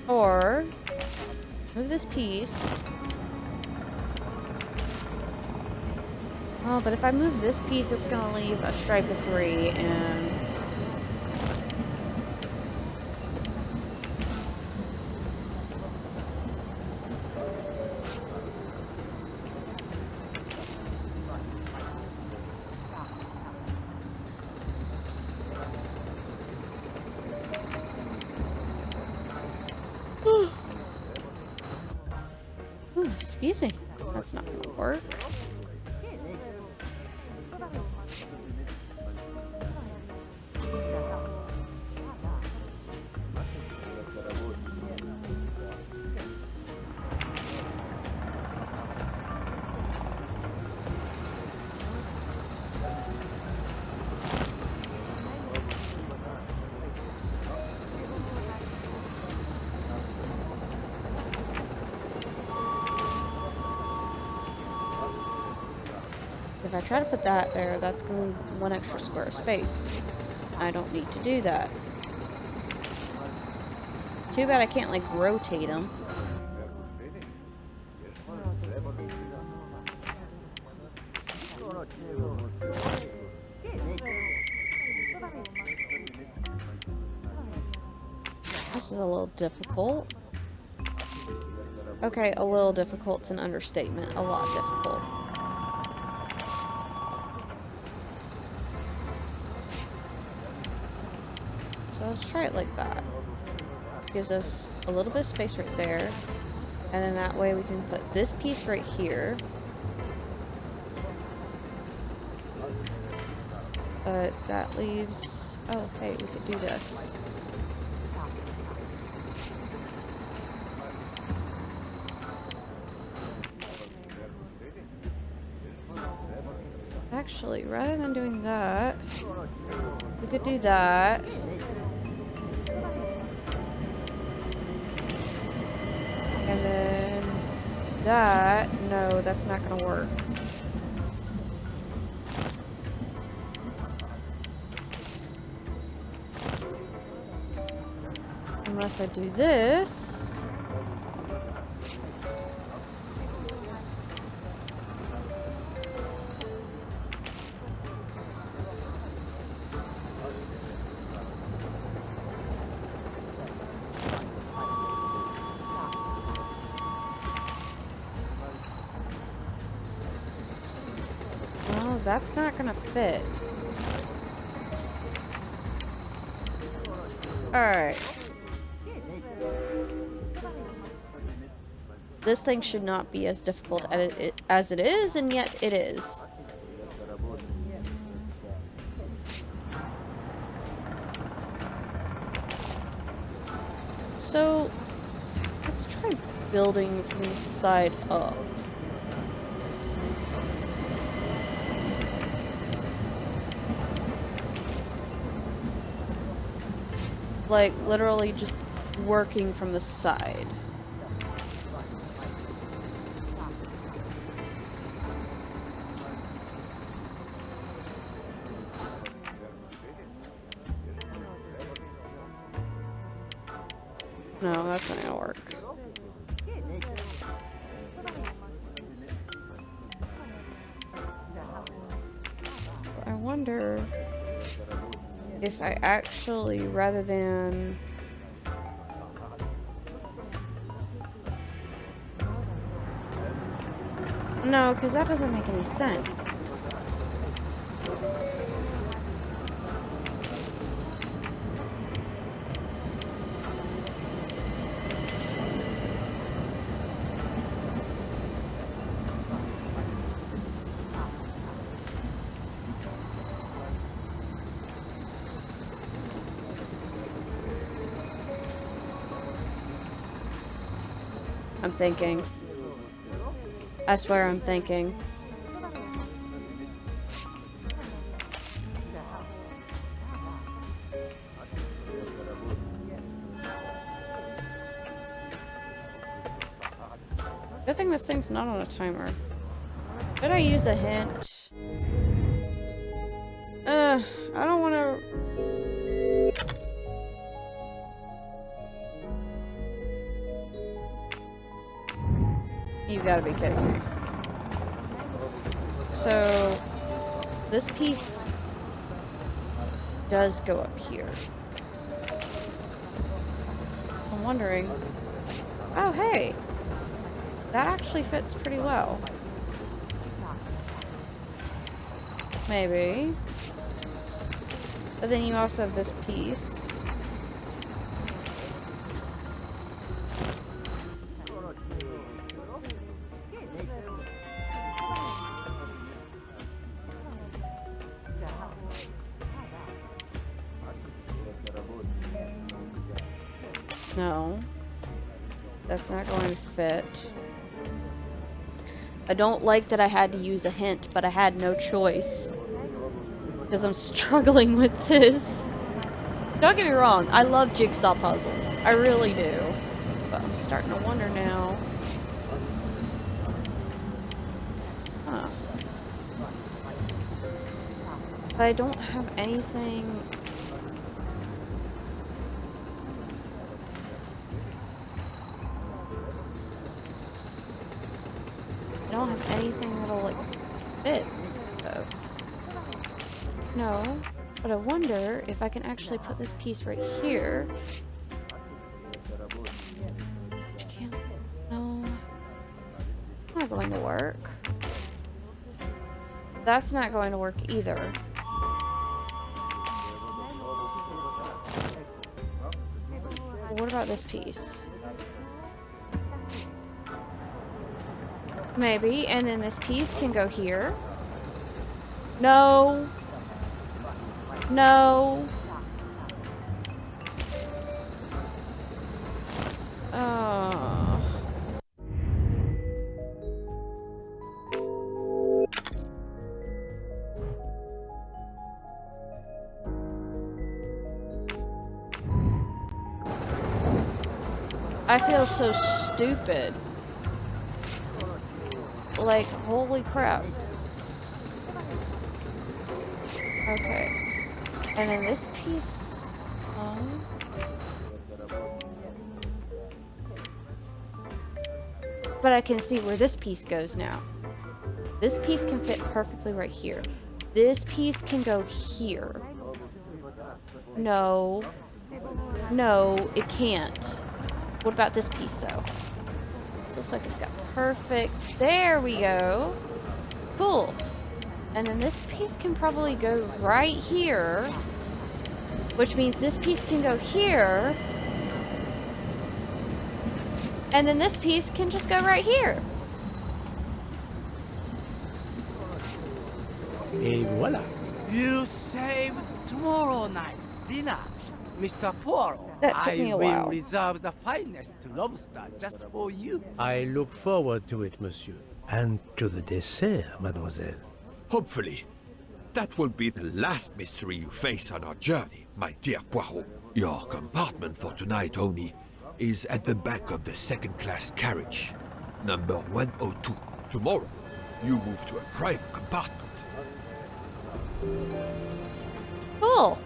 Or move this piece. Oh, but if I move this piece, it's gonna leave a stripe of 3, and... Ooh, excuse me. That's not gonna work. If I try to put that there, that's going to leave 1 extra square of space. I don't need to do that. Too bad I can't, like, rotate them. This is a little difficult. Okay, a little difficult's an understatement. A lot difficult. So let's try it like that. Gives us a little bit of space right there. And then that way we can put this piece right here. But that leaves... Oh, hey, we could do this. Actually, rather than doing that, we could do that. And then that, no, that's not gonna work. Unless I do this. That's not gonna fit. Alright. This thing should not be as difficult as it is, and yet it is. So, let's try building from the side up. Like, literally just working from the side. No, that's not gonna work. I wonder if I actually, rather than... No, because that doesn't make any sense. I'm thinking. I swear I'm thinking. Good thing this thing's not on a timer. Should I use a hint? I don't want to... You gotta be kidding me. So this piece does go up here. I'm wondering. Oh, hey! That actually fits pretty well. Maybe. But then you also have this piece. No. That's not going to fit. I don't like that I had to use a hint, but I had no choice. Because I'm struggling with this. Don't get me wrong, I love jigsaw puzzles. I really do. But I'm starting to wonder now. Huh. But I don't have anything... I don't have anything that'll, like, fit, though. No, but I wonder if I can actually put this piece right here. Which can't... No. Not going to work. That's not going to work either. What about this piece? Maybe, and then this piece can go here. No. No. Oh. I feel so stupid. Like, holy crap. Okay. And then this piece... But I can see where this piece goes now. This piece can fit perfectly right here. This piece can go here. No. No, it can't. What about this piece, though? This looks like it's got perfect... There we go. Cool. And then this piece can probably go right here. Which means this piece can go here. And then this piece can just go right here. Et voila. You saved tomorrow night's dinner, Mr. Poirot. That took me a while. I will reserve the finest lobster just for you. I look forward to it, monsieur. And to the dessert, mademoiselle. Hopefully. That will be the last mystery you face on our journey, my dear Poirot. Your compartment for tonight only is at the back of the second-class carriage, number 102. Tomorrow, you move to a private compartment. Cool.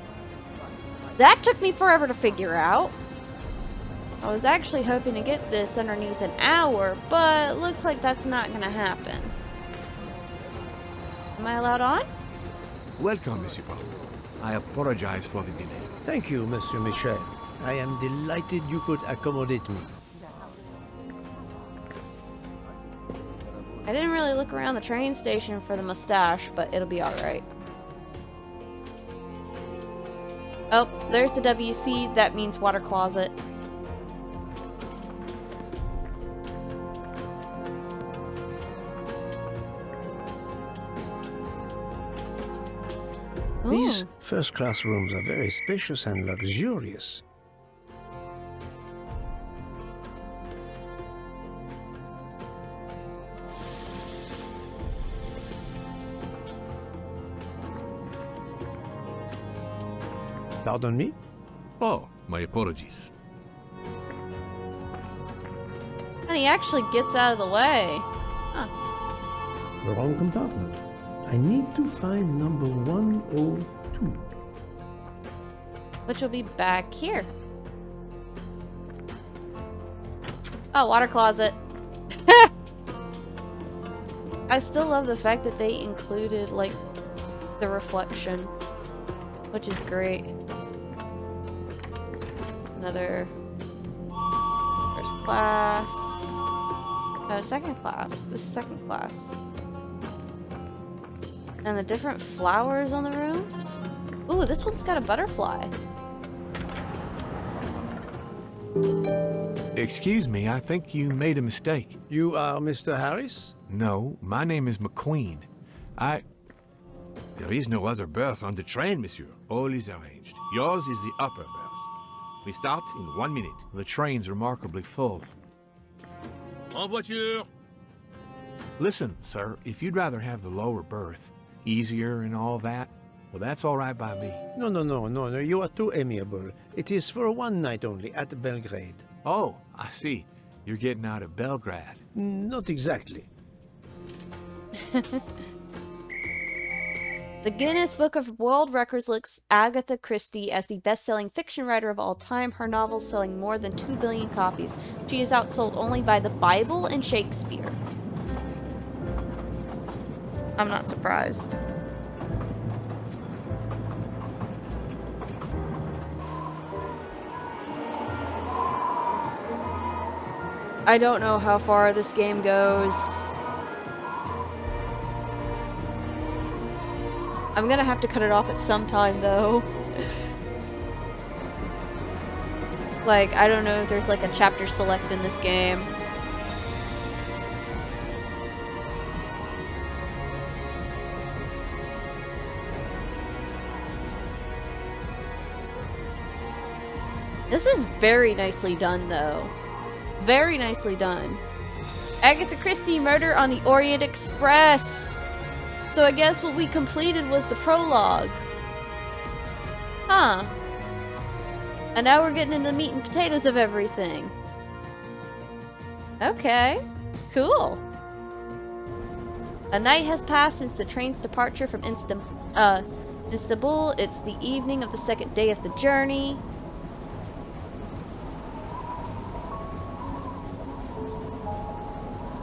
That took me forever to figure out. I was actually hoping to get this underneath an hour, but looks like that's not gonna happen. Am I allowed on? Welcome, Monsieur Poirot. I apologize for the delay. Thank you, Monsieur Michel. I am delighted you could accommodate me. I didn't really look around the train station for the mustache, but it'll be alright. Oh, there's the WC. That means water closet. These first-class rooms are very spacious and luxurious. Pardon me? Oh, my apologies. And he actually gets out of the way. Huh. Wrong compartment. I need to find number 102. Which will be back here. Oh, water closet. I still love the fact that they included, like, the reflection, which is great. Another first class. No, second class. This is second class. And the different flowers on the rooms. Ooh, this one's got a butterfly. Excuse me, I think you made a mistake. You are Mr. Harris? No, my name is McQueen. There is no other berth on the train, monsieur. All is arranged. Yours is the upper berth. We start in 1 minute. The train's remarkably full. En voiture! Listen, sir, if you'd rather have the lower berth, easier and all that, well, that's all right by me. No, you are too amiable. It is for one night only, at Belgrade. Oh, I see. You're getting out of Belgrade. Not exactly. The Guinness Book of World Records lists Agatha Christie as the best-selling fiction writer of all time, her novels selling more than 2 billion copies. She is outsold only by the Bible and Shakespeare. I'm not surprised. I don't know how far this game goes. I'm gonna have to cut it off at some time, though. Like, I don't know if there's like a chapter select in this game. This is very nicely done, though. Very nicely done. Agatha Christie, Murder on the Orient Express. So I guess what we completed was the prologue. Huh. And now we're getting into the meat and potatoes of everything. Okay. Cool. A night has passed since the train's departure from Istanbul. It's the evening of the second day of the journey.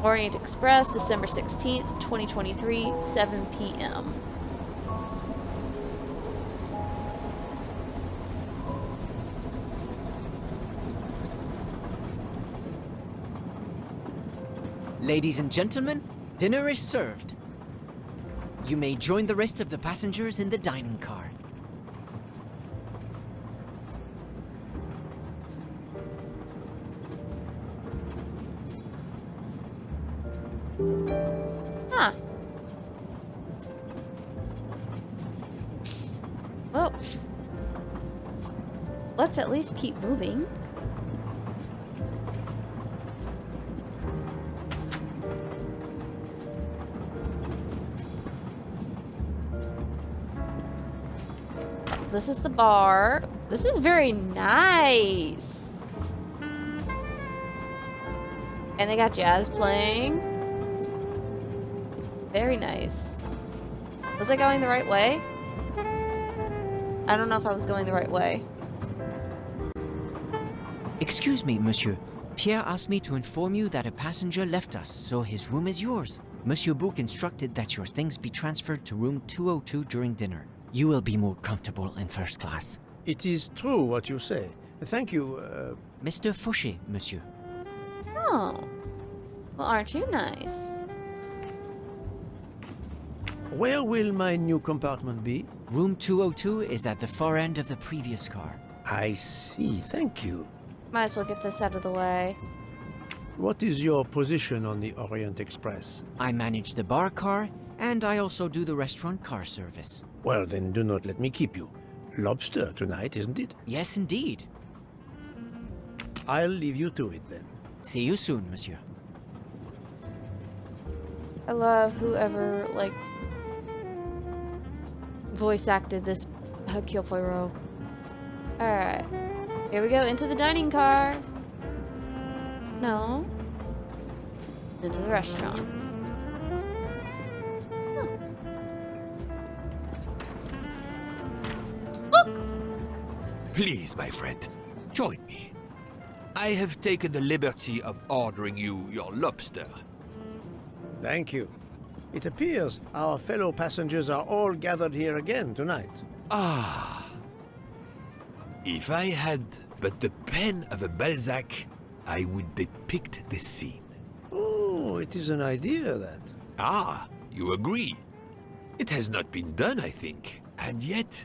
Orient Express, December 16th, 2023, 7 p.m. Ladies and gentlemen, dinner is served. You may join the rest of the passengers in the dining car. Huh. Well, let's at least keep moving. This is the bar. This is very nice. And they got jazz playing. Very nice. Was I going the right way? I don't know if I was going the right way. Excuse me, monsieur. Pierre asked me to inform you that a passenger left us, so his room is yours. Monsieur Bouc instructed that your things be transferred to room 202 during dinner. You will be more comfortable in first class. It is true what you say. Thank you, Mr. Fouché, monsieur. Oh. Well, aren't you nice? Where will my new compartment be? Room 202 is at the far end of the previous car. I see, thank you. Might as well get this out of the way. What is your position on the Orient Express? I manage the bar car, and I also do the restaurant car service. Well, then do not let me keep you. Lobster tonight, isn't it? Yes, indeed. I'll leave you to it, then. See you soon, monsieur. I love whoever, like, voice acted this Hercule Poirot. Alright. Here we go, into the dining car. No. Into the restaurant. Huh. Look! Please, my friend, join me. I have taken the liberty of ordering you your lobster. Thank you. It appears our fellow passengers are all gathered here again tonight. Ah. If I had but the pen of a Balzac, I would depict this scene. Oh, it is an idea, that. Ah, you agree. It has not been done, I think. And yet,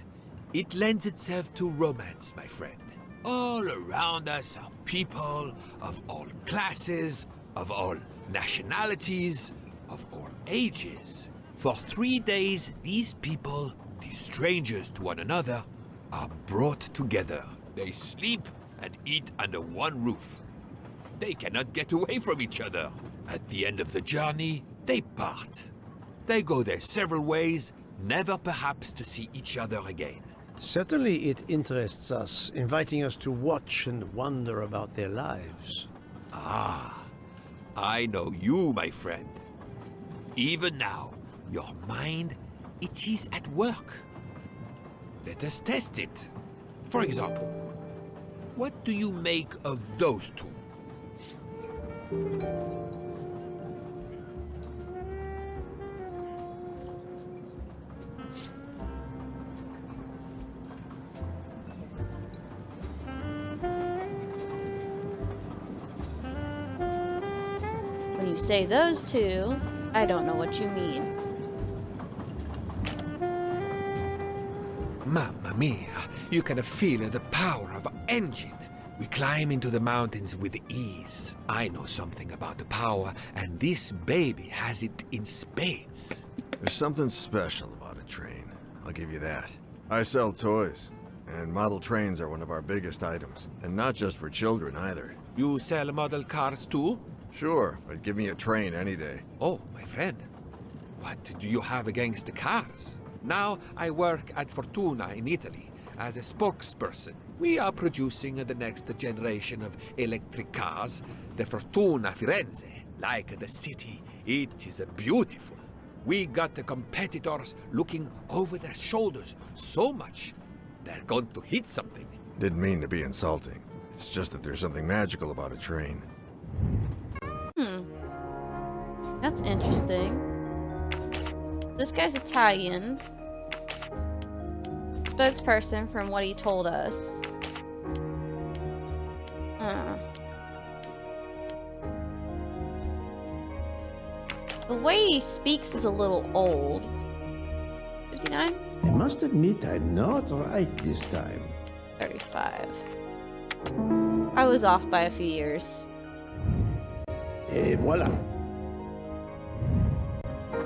it lends itself to romance, my friend. All around us are people of all classes, of all nationalities, of all ages. For 3 days, these people, these strangers to one another, are brought together. They sleep and eat under one roof. They cannot get away from each other. At the end of the journey, they part. They go their several ways, never perhaps to see each other again. Certainly it interests us, inviting us to watch and wonder about their lives. Ah, I know you, my friend. Even now, your mind, it is at work. Let us test it. For example, what do you make of those two? When you say those two, I don't know what you mean. Mamma mia, you can feel the power of an engine. We climb into the mountains with ease. I know something about the power, and this baby has it in spades. There's something special about a train. I'll give you that. I sell toys, and model trains are one of our biggest items. And not just for children, either. You sell model cars too? Sure, but give me a train any day. Oh, my friend. What do you have against the cars? Now I work at Fortuna in Italy as a spokesperson. We are producing the next generation of electric cars, the Fortuna Firenze. Like the city, it is beautiful. We got the competitors looking over their shoulders so much, they're going to hit something. Didn't mean to be insulting. It's just that there's something magical about a train. That's interesting. This guy's Italian. Spokesperson from what he told us. The way he speaks is a little old. 59? I must admit I'm not right this time. 35. I was off by a few years. Et voila.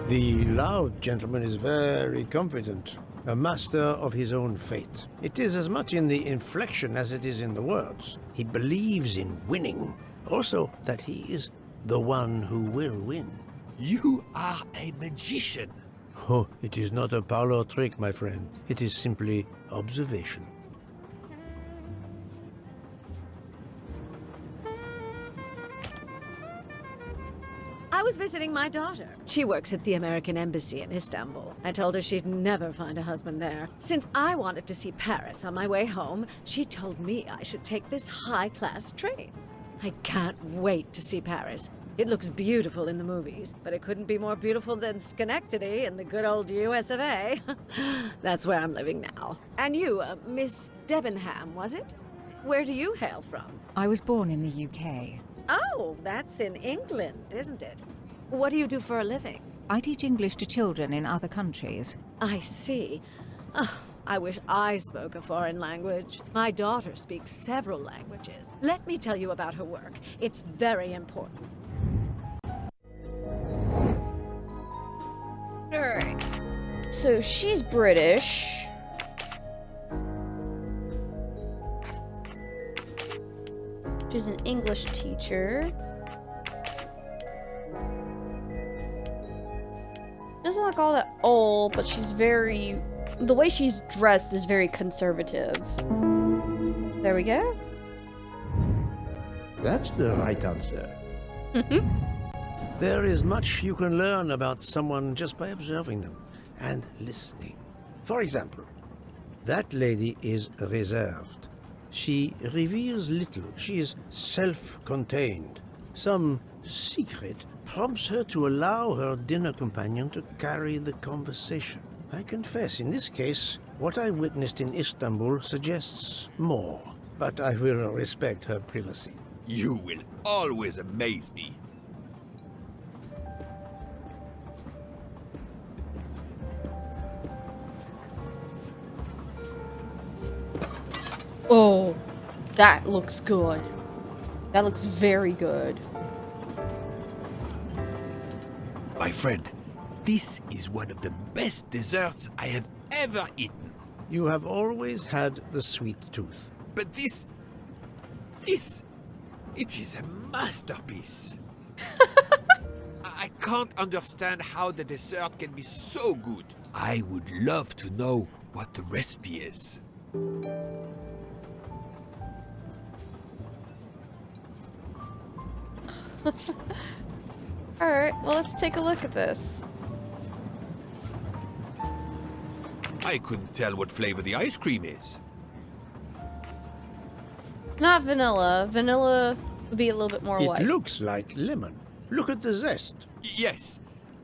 The loud gentleman is very confident, a master of his own fate. It is as much in the inflection as it is in the words. He believes in winning, also that he is the one who will win. You are a magician. Oh, it is not a parlor trick, my friend. It is simply observation. I was visiting my daughter. She works at the American Embassy in Istanbul. I told her she'd never find a husband there. Since I wanted to see Paris on my way home, she told me I should take this high-class train. I can't wait to see Paris. It looks beautiful in the movies, but it couldn't be more beautiful than Schenectady in the good old US of A. That's where I'm living now. And you, Miss Debenham, was it? Where do you hail from? I was born in the UK. Oh, that's in England, isn't it? What do you do for a living? I teach English to children in other countries. I see. Oh, I wish I spoke a foreign language. My daughter speaks several languages. Let me tell you about her work. It's very important. Alright. So she's British. She's an English teacher. Doesn't look all that old, but she's very... The way she's dressed is very conservative. There we go. That's the right answer. There is much you can learn about someone just by observing them and listening. For example, that lady is reserved. She reveals little. She is self-contained. Some secret prompts her to allow her dinner companion to carry the conversation. I confess, in this case, what I witnessed in Istanbul suggests more, but I will respect her privacy. You will always amaze me. Oh, that looks good. That looks very good. My friend, this is one of the best desserts I have ever eaten. You have always had the sweet tooth. But it is a masterpiece. I can't understand how the dessert can be so good. I would love to know what the recipe is. Alright, well let's take a look at this. I couldn't tell what flavor the ice cream is. Not vanilla. Vanilla would be a little bit more white. It looks like lemon. Look at the zest. Yes,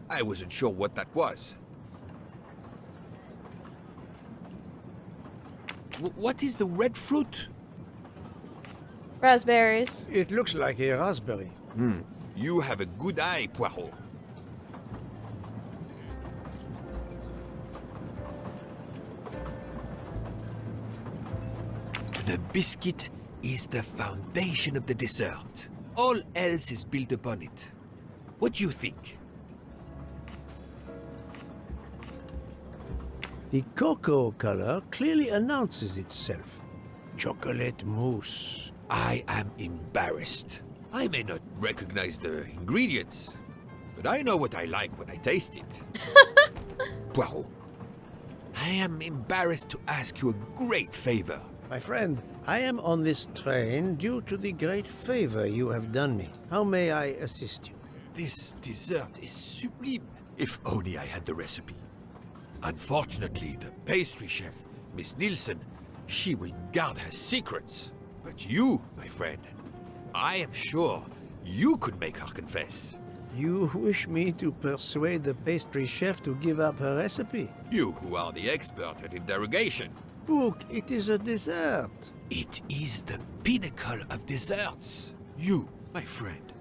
I wasn't sure what that was. What is the red fruit? Raspberries. It looks like a raspberry. You have a good eye, Poirot. The biscuit is the foundation of the dessert. All else is built upon it. What do you think? The cocoa color clearly announces itself. Chocolate mousse. I am embarrassed. I may not recognize the ingredients, but I know what I like when I taste it. Poirot, I am embarrassed to ask you a great favor. My friend, I am on this train due to the great favor you have done me. How may I assist you? This dessert is sublime. If only I had the recipe. Unfortunately, the pastry chef, Miss Nielsen, she will guard her secrets. But you, my friend, I am sure you could make her confess. You wish me to persuade the pastry chef to give up her recipe? You who are the expert at interrogation. Book, it is a dessert. It is the pinnacle of desserts. You, my friend,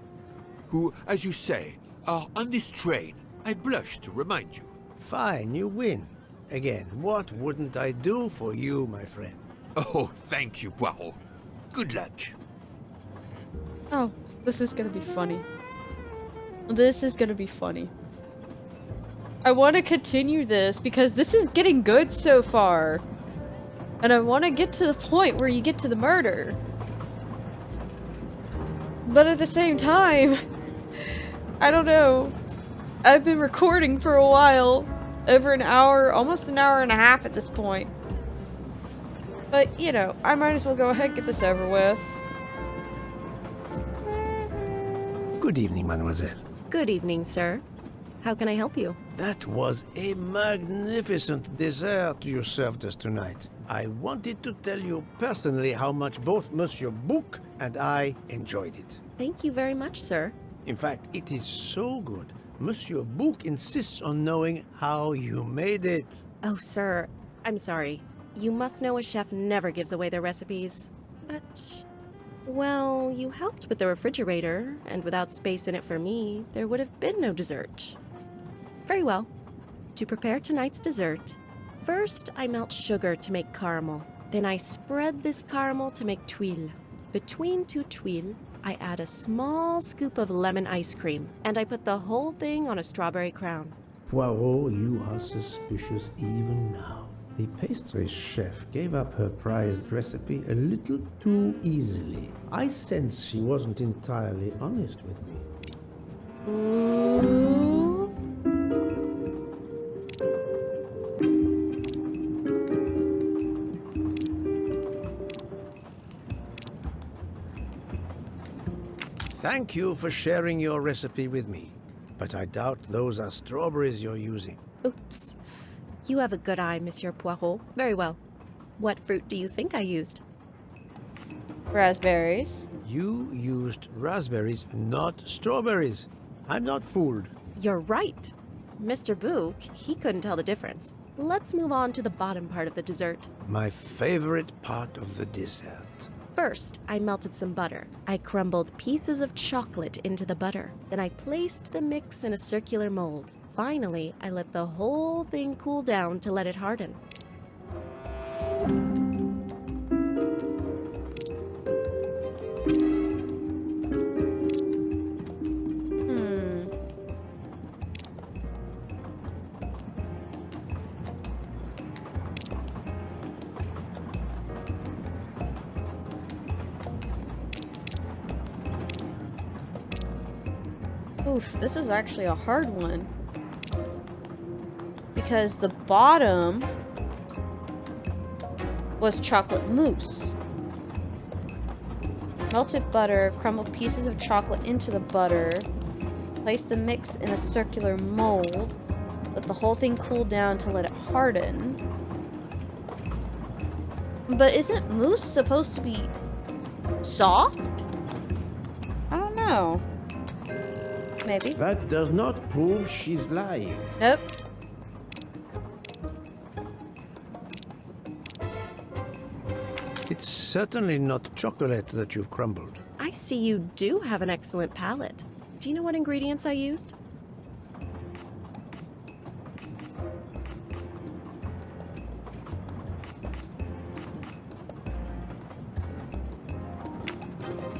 who, as you say, are on this train, I blush to remind you. Fine, you win. Again, what wouldn't I do for you, my friend? Oh, thank you, Poirot. Good luck. Oh, this is gonna be funny. This is gonna be funny. I want to continue this because this is getting good so far. And I want to get to the point where you get to the murder. But at the same time, I don't know. I've been recording for a while. Over an hour, almost an hour and a half at this point. But, you know, I might as well go ahead and get this over with. Good evening, mademoiselle. Good evening, sir. How can I help you? That was a magnificent dessert you served us tonight. I wanted to tell you personally how much both Monsieur Bouc and I enjoyed it. Thank you very much, sir. In fact, it is so good. Monsieur Bouc insists on knowing how you made it. Oh, sir, I'm sorry. You must know a chef never gives away their recipes. But, well, you helped with the refrigerator, and without space in it for me, there would have been no dessert. Very well. To prepare tonight's dessert, first I melt sugar to make caramel. Then I spread this caramel to make tuiles. Between two tuiles, I add a small scoop of lemon ice cream, and I put the whole thing on a strawberry crown. Poirot, you are suspicious even now. The pastry chef gave up her prized recipe a little too easily. I sense she wasn't entirely honest with me. Thank you for sharing your recipe with me, but I doubt those are strawberries you're using. Oops. You have a good eye, Monsieur Poirot. Very well. What fruit do you think I used? Raspberries. You used raspberries, not strawberries. I'm not fooled. You're right. Mr. Book, he couldn't tell the difference. Let's move on to the bottom part of the dessert. My favorite part of the dessert. First, I melted some butter. I crumbled pieces of chocolate into the butter. Then I placed the mix in a circular mold. Finally, I let the whole thing cool down to let it harden. Oof, this is actually a hard one. Because the bottom was chocolate mousse. Melted butter, crumbled pieces of chocolate into the butter, place the mix in a circular mold, let the whole thing cool down to let it harden. But isn't mousse supposed to be soft? I don't know. Maybe. That does not prove she's lying. Nope. It's certainly not chocolate that you've crumbled. I see you do have an excellent palate. Do you know what ingredients I used?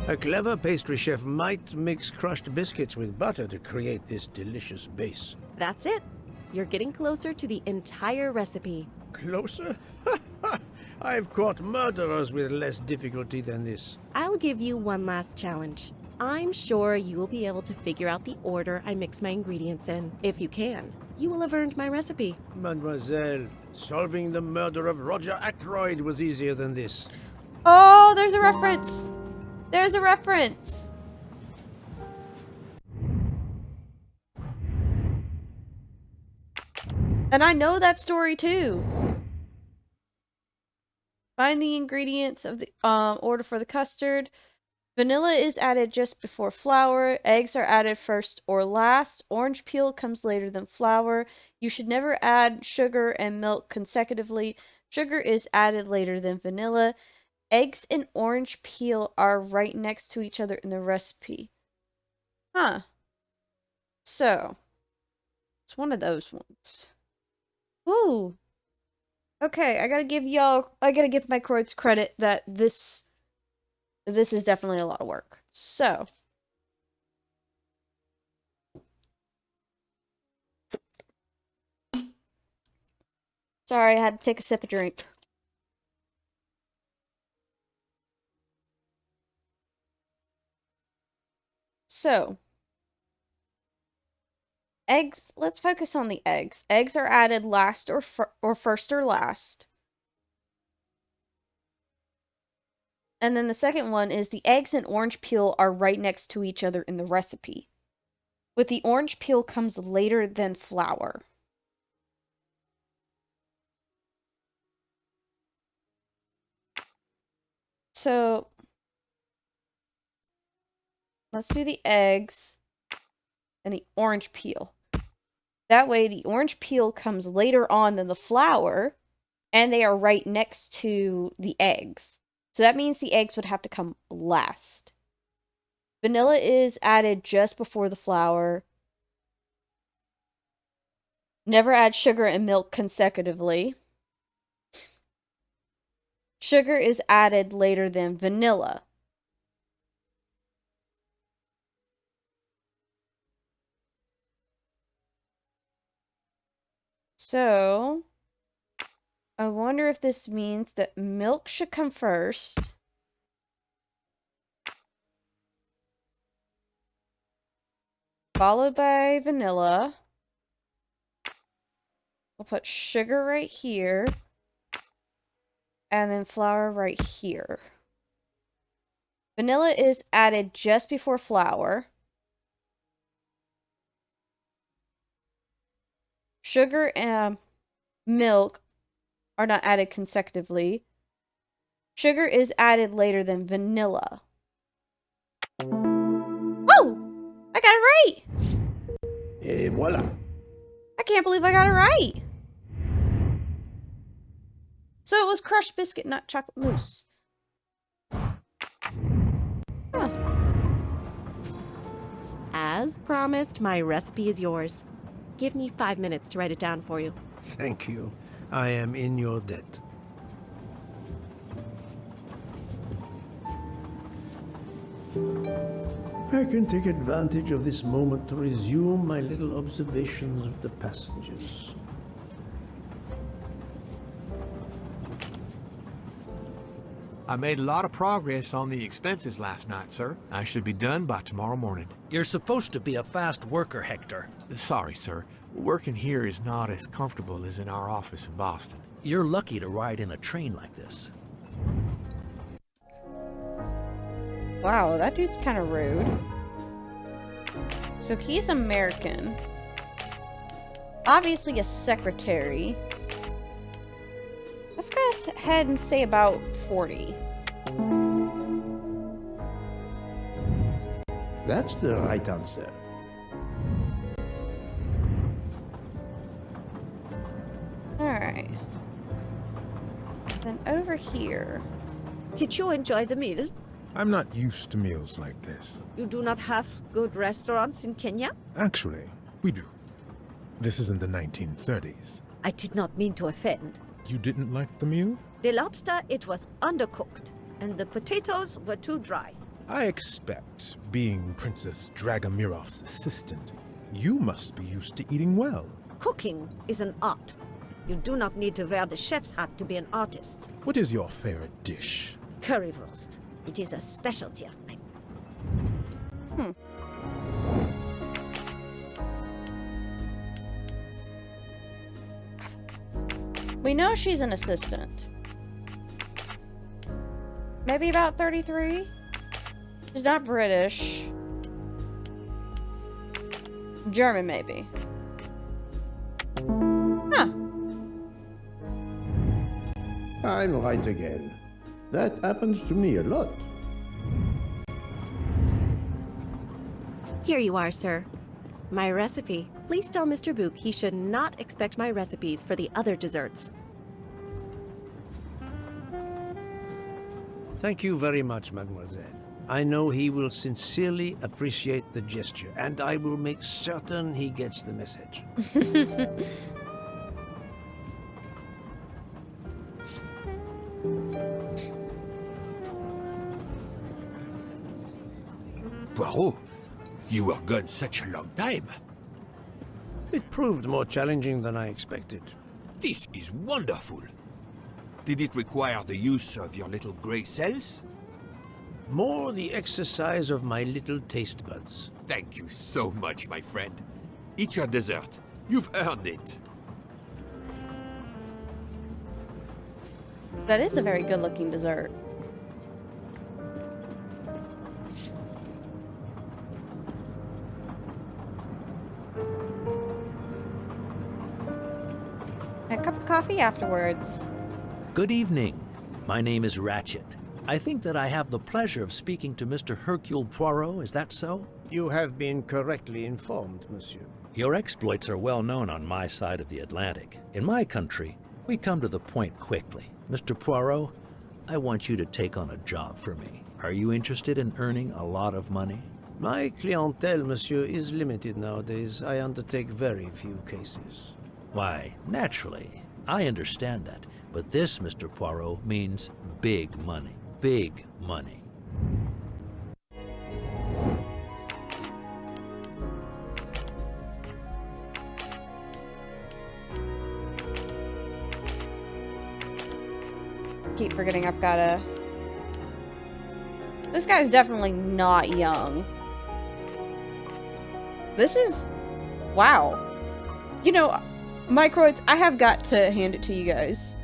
A clever pastry chef might mix crushed biscuits with butter to create this delicious base. That's it. You're getting closer to the entire recipe. Closer? I've caught murderers with less difficulty than this. I'll give you one last challenge. I'm sure you will be able to figure out the order I mix my ingredients in. If you can, you will have earned my recipe. Mademoiselle, solving the murder of Roger Ackroyd was easier than this. Oh, there's a reference! There's a reference! And I know that story too. Find the ingredients of the order for the custard. Vanilla is added just before flour. Eggs are added first or last. Orange peel comes later than flour. You should never add sugar and milk consecutively. Sugar is added later than vanilla. Eggs and orange peel are right next to each other in the recipe. Huh. So, it's one of those ones. Ooh. Okay, I gotta give my Croyd's credit that this is definitely a lot of work. So. Sorry, I had to take a sip of drink. So, eggs, let's focus on the eggs. Eggs are added last or first or last. And then the second one is the eggs and orange peel are right next to each other in the recipe. With the orange peel comes later than flour. So, let's do the eggs and the orange peel. That way the orange peel comes later on than the flour, and they are right next to the eggs. So that means the eggs would have to come last. Vanilla is added just before the flour. Never add sugar and milk consecutively. Sugar is added later than vanilla. So, I wonder if this means that milk should come first. Followed by vanilla. We'll put sugar right here. And then flour right here. Vanilla is added just before flour. Sugar and milk are not added consecutively. Sugar is added later than vanilla. Oh! I got it right! Et voilà. I can't believe I got it right. So it was crushed biscuit, not chocolate mousse. Huh. As promised, my recipe is yours. Give me 5 minutes to write it down for you. Thank you. I am in your debt. I can take advantage of this moment to resume my little observations of the passengers. I made a lot of progress on the expenses last night, sir. I should be done by tomorrow morning. You're supposed to be a fast worker, Hector. Sorry, sir. Working here is not as comfortable as in our office in Boston. You're lucky to ride in a train like this. Wow, that dude's kind of rude. So he's American. Obviously a secretary. Let's go ahead and say about 40. That's the right answer. Alright. Then over here. Did you enjoy the meal? I'm not used to meals like this. You do not have good restaurants in Kenya? Actually, we do. This is in the 1930s. I did not mean to offend. You didn't like the meal? The lobster, it was undercooked, and the potatoes were too dry. I expect, being Princess Dragomirov's assistant, you must be used to eating well. Cooking is an art. You do not need to wear the chef's hat to be an artist. What is your favorite dish? Currywurst. It is a specialty of mine. We know she's an assistant. Maybe about 33? She's not British. German, maybe. Huh. I'm right again. That happens to me a lot. Here you are, sir. My recipe. Please tell Mr. Book he should not expect my recipes for the other desserts. Thank you very much, mademoiselle. I know he will sincerely appreciate the gesture, and I will make certain he gets the message. Poirot, you were gone such a long time. It proved more challenging than I expected. This is wonderful. Did it require the use of your little grey cells? More the exercise of my little taste buds. Thank you so much, my friend. Eat your dessert. You've earned it. That is a very good-looking dessert. A cup of coffee afterwards. Good evening. My name is Ratchet. I think that I have the pleasure of speaking to Mr. Hercule Poirot, is that so? You have been correctly informed, monsieur. Your exploits are well known on my side of the Atlantic. In my country, we come to the point quickly. Mr. Poirot, I want you to take on a job for me. Are you interested in earning a lot of money? My clientele, monsieur, is limited nowadays. I undertake very few cases. Why, naturally. I understand that. But this, Mr. Poirot, means big money. Big money. Keep forgetting I've got a... This guy's definitely not young. This is... Wow. You know, Microids, I have got to hand it to you guys.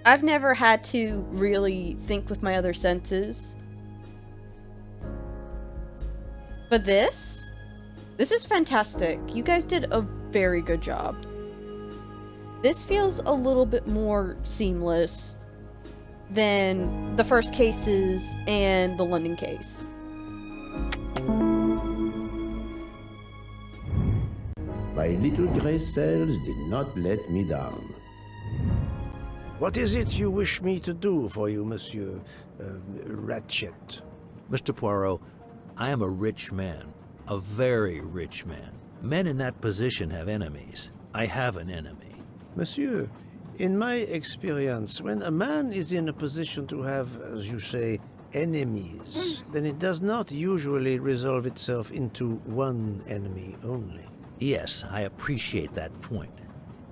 I've never had to really think with my other senses. But this is fantastic. You guys did a very good job. This feels a little bit more seamless than the first cases and the London case. My little gray cells did not let me down. What is it you wish me to do for you, Monsieur Ratchet? Mr. Poirot, I am a rich man. A very rich man. Men in that position have enemies. I have an enemy. Monsieur, in my experience, when a man is in a position to have, as you say, enemies, then it does not usually resolve itself into one enemy only. Yes, I appreciate that point.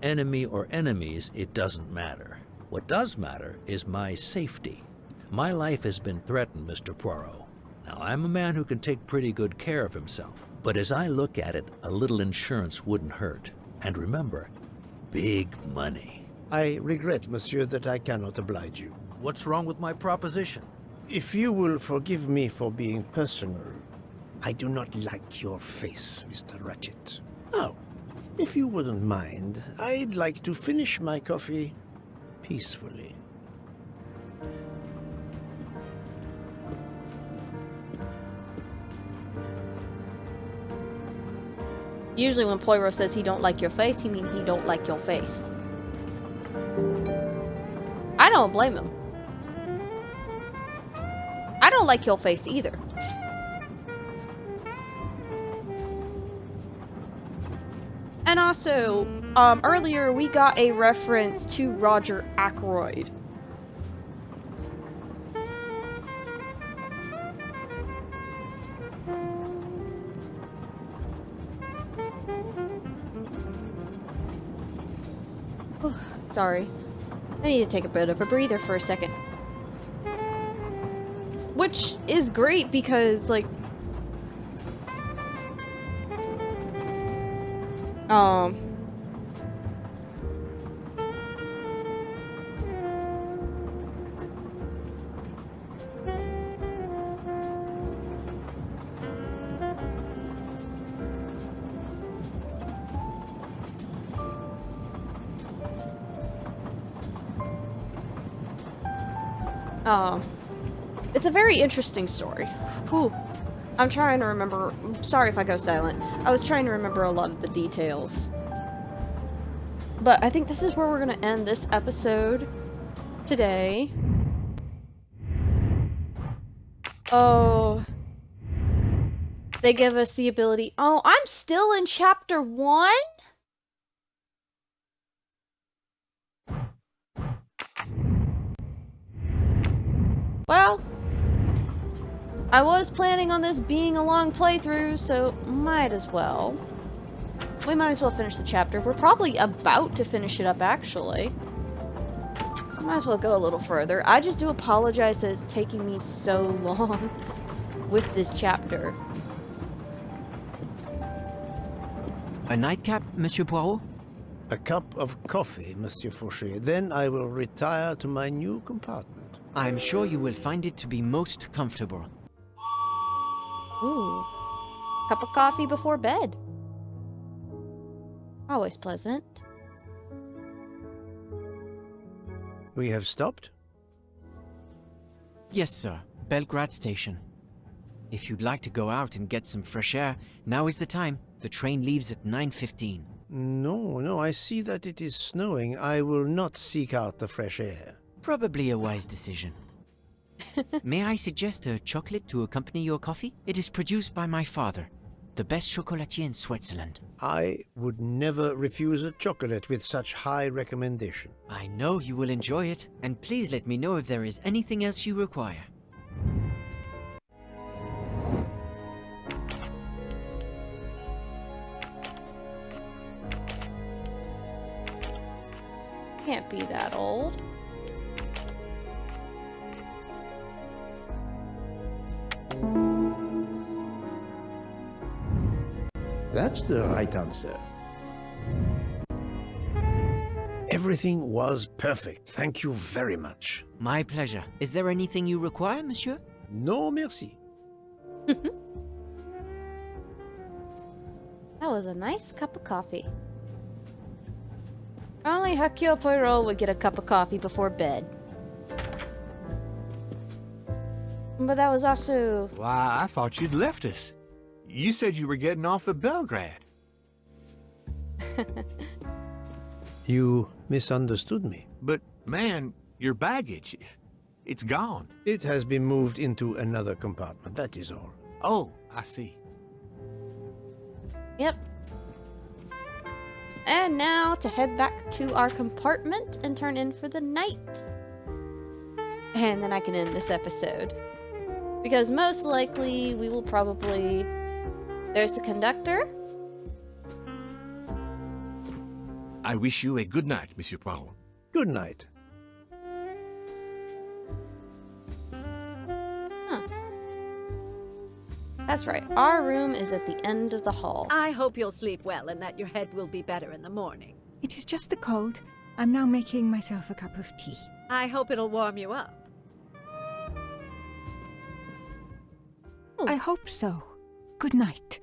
Enemy or enemies, it doesn't matter. What does matter is my safety. My life has been threatened, Mr. Poirot. Now, I'm a man who can take pretty good care of himself. But as I look at it, a little insurance wouldn't hurt. And remember, big money. I regret, monsieur, that I cannot oblige you. What's wrong with my proposition? If you will forgive me for being personal, I do not like your face, Mr. Ratchet. Oh, if you wouldn't mind, I'd like to finish my coffee peacefully. Usually when Poirot says he don't like your face, he means he don't like your face. I don't blame him. I don't like your face either. And also, earlier we got a reference to Roger Ackroyd. Sorry. I need to take a bit of a breather for a second. Which is great because, like... It's a very interesting story. Whew. I'm trying to remember. Sorry if I go silent. I was trying to remember a lot of the details. But I think this is where we're going to end this episode today. Oh. They give us the ability. Oh, I'm still in chapter 1? Well, I was planning on this being a long playthrough, so might as well. We might as well finish the chapter. We're probably about to finish it up, actually. So might as well go a little further. I just do apologize that it's taking me so long with this chapter. A nightcap, Monsieur Poirot? A cup of coffee, Monsieur Fauché. Then I will retire to my new compartment. I'm sure you will find it to be most comfortable. Ooh. Cup of coffee before bed. Always pleasant. We have stopped? Yes, sir. Belgrade Station. If you'd like to go out and get some fresh air, now is the time. The train leaves at 9:15. No, I see that it is snowing. I will not seek out the fresh air. Probably a wise decision. May I suggest a chocolate to accompany your coffee? It is produced by my father, the best chocolatier in Switzerland. I would never refuse a chocolate with such high recommendation. I know you will enjoy it, and please let me know if there is anything else you require. Can't be that old. That's the right answer. Everything was perfect. Thank you very much. My pleasure. Is there anything you require, monsieur? No, merci. That was a nice cup of coffee. Only Hercule Poirot would get a cup of coffee before bed. But that was also... Why, I thought you'd left us. You said you were getting off at Belgrade. You misunderstood me. But, man, your baggage, it's gone. It has been moved into another compartment, that is all. Oh, I see. Yep. And now to head back to our compartment and turn in for the night. And then I can end this episode. Because most likely we will probably... There's the conductor. I wish you a good night, Monsieur Poirot. Good night. Huh. That's right. Our room is at the end of the hall. I hope you'll sleep well and that your head will be better in the morning. It is just the cold. I'm now making myself a cup of tea. I hope it'll warm you up. I hope so. Good night.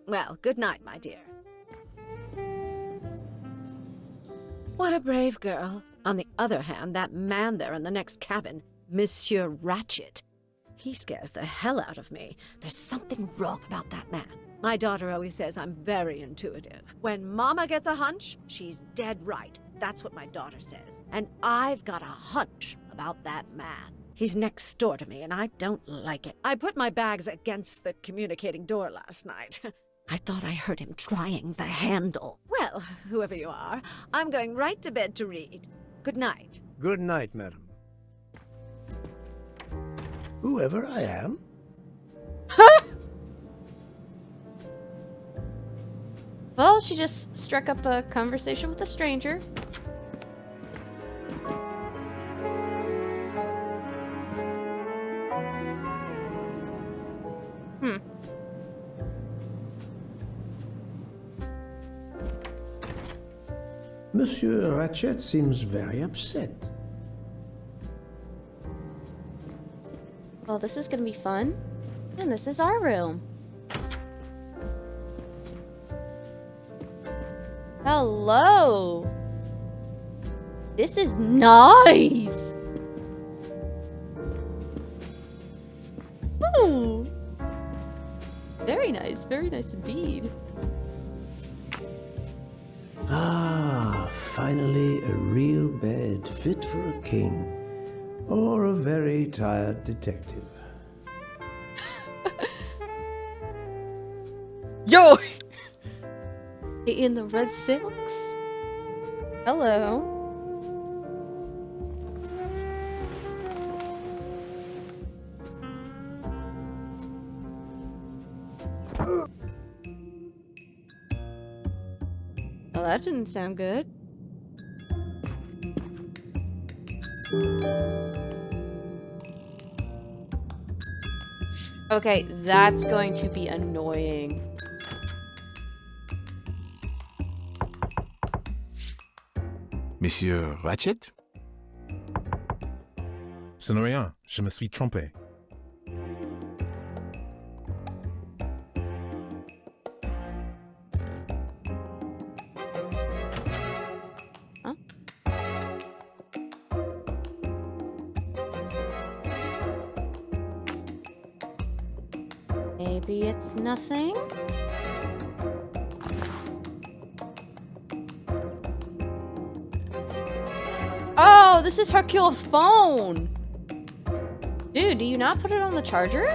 Well, good night, my dear. What a brave girl. On the other hand, that man there in the next cabin, Monsieur Ratchet, he scares the hell out of me. There's something wrong about that man. My daughter always says I'm very intuitive. When Mama gets a hunch, she's dead right. That's what my daughter says. And I've got a hunch about that man. He's next door to me, and I don't like it. I put my bags against the communicating door last night. I thought I heard him trying the handle. Well, whoever you are, I'm going right to bed to read. Good night. Good night, madam. Whoever I am? Well, she just struck up a conversation with a stranger. Monsieur Ratchet seems very upset. Well, this is gonna be fun. And this is our room. Hello! This is nice! Ooh! Very nice indeed. Ah, finally a real bed fit for a king. Or a very tired detective. Yo! In the red silks? Hello. Well, that didn't sound good. Okay, that's going to be annoying. Monsieur Ratchet? Ce n'est rien, je me suis trompé. Huh? Maybe it's nothing? Oh, this is Hercule's phone! Dude, do you not put it on the charger?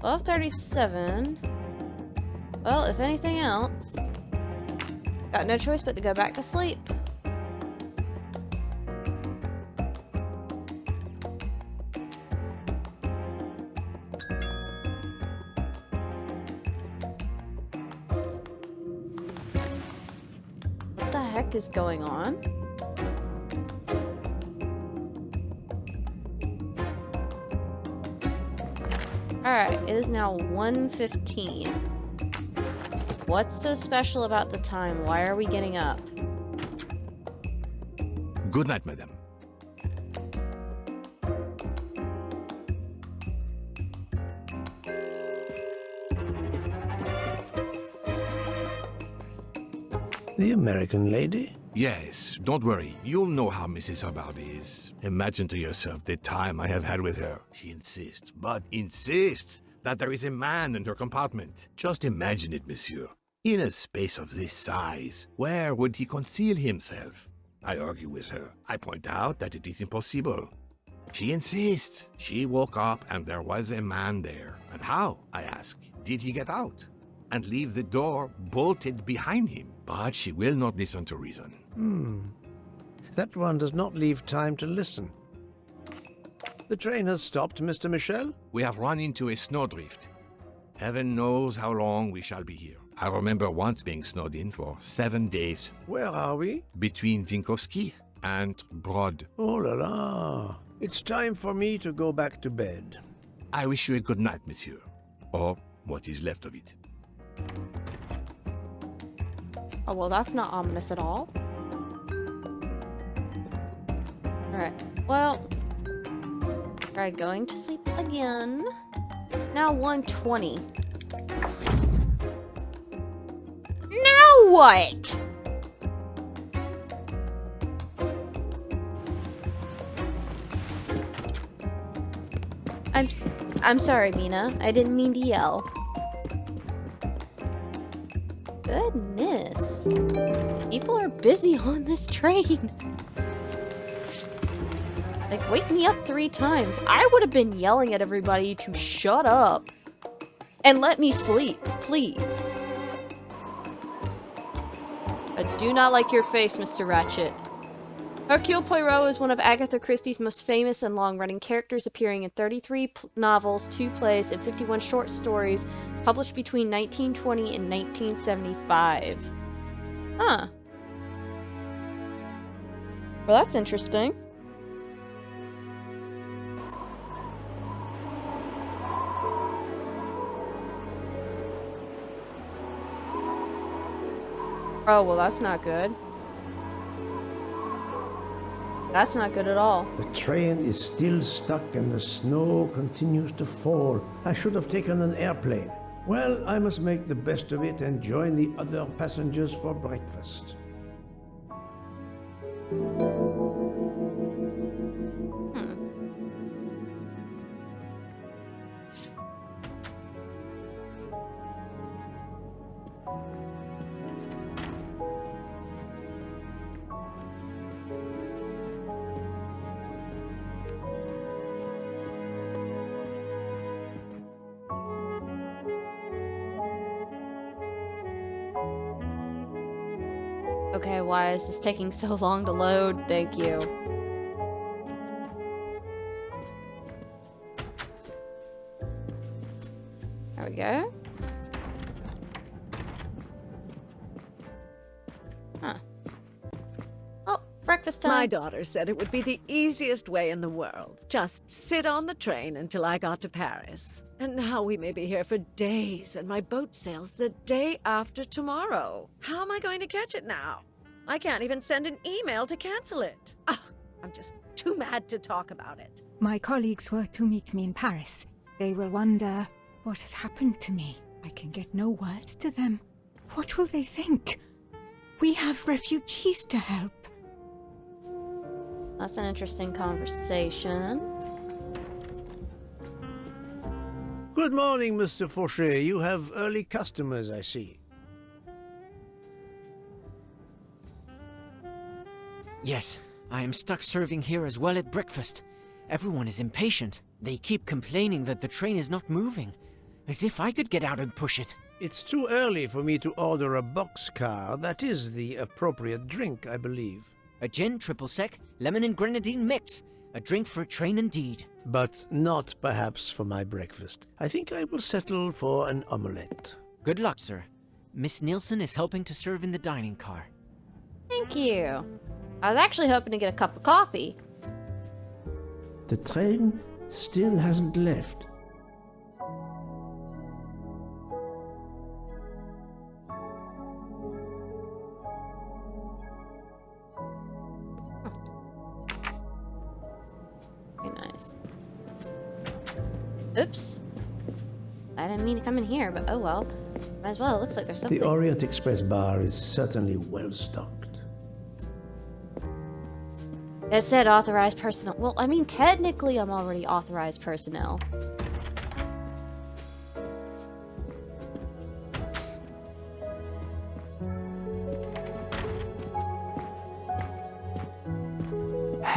12:37. Well, if anything else, got no choice but to go back to sleep. What the heck is going on? Alright, it is now 1:15. What's so special about the time? Why are we getting up? Good night, madame. The American lady? Yes, don't worry. You'll know how Mrs. Hubbard is. Imagine to yourself the time I have had with her. She insists, but insists, that there is a man in her compartment. Just imagine it, monsieur. In a space of this size, where would he conceal himself? I argue with her. I point out that it is impossible. She insists. She woke up and there was a man there. And how, I ask, did he get out? And leave the door bolted behind him? But she will not listen to reason. That one does not leave time to listen. The train has stopped, Mr. Michel? We have run into a snowdrift. Heaven knows how long we shall be here. I remember once being snowed in for 7 days. Where are we? Between Winkowski and Brod. Oh la la. It's time for me to go back to bed. I wish you a good night, monsieur. Or what is left of it. Oh, well, that's not ominous at all. Alright, well... Try going to sleep again. Now 1:20. Now what? I'm sorry, Mina. I didn't mean to yell. Goodness. People are busy on this train. Like, wake me up 3 times. I would have been yelling at everybody to shut up. And let me sleep, please. I do not like your face, Mr. Ratchet. Hercule Poirot is one of Agatha Christie's most famous and long-running characters, appearing in 33 novels, 2 plays, and 51 short stories, published between 1920 and 1975. Huh. Well, that's interesting. Oh, well, that's not good. That's not good at all. The train is still stuck and the snow continues to fall. I should have taken an airplane. Well, I must make the best of it and join the other passengers for breakfast. Okay, why is this taking so long to load? Thank you. There we go. Huh. Oh, breakfast time. My daughter said it would be the easiest way in the world. Just sit on the train until I got to Paris. And now we may be here for days, and my boat sails the day after tomorrow. How am I going to catch it now? I can't even send an email to cancel it. I'm just too mad to talk about it. My colleagues were to meet me in Paris. They will wonder what has happened to me. I can get no words to them. What will they think? We have refugees to help. That's an interesting conversation. Good morning, Mr. Fauché. You have early customers, I see. Yes, I am stuck serving here as well at breakfast. Everyone is impatient. They keep complaining that the train is not moving. As if I could get out and push it. It's too early for me to order a boxcar. That is the appropriate drink, I believe. A gin triple sec, lemon and grenadine mix. A drink for a train indeed. But not perhaps for my breakfast. I think I will settle for an omelette. Good luck, sir. Miss Nielsen is helping to serve in the dining car. Thank you. I was actually hoping to get a cup of coffee. The train still hasn't left. Very nice. Oops. I didn't mean to come in here, but oh well. Might as well. It looks like there's something. The Orient Express bar is certainly well stocked. It said authorized personnel. Well, I mean, technically I'm already authorized personnel.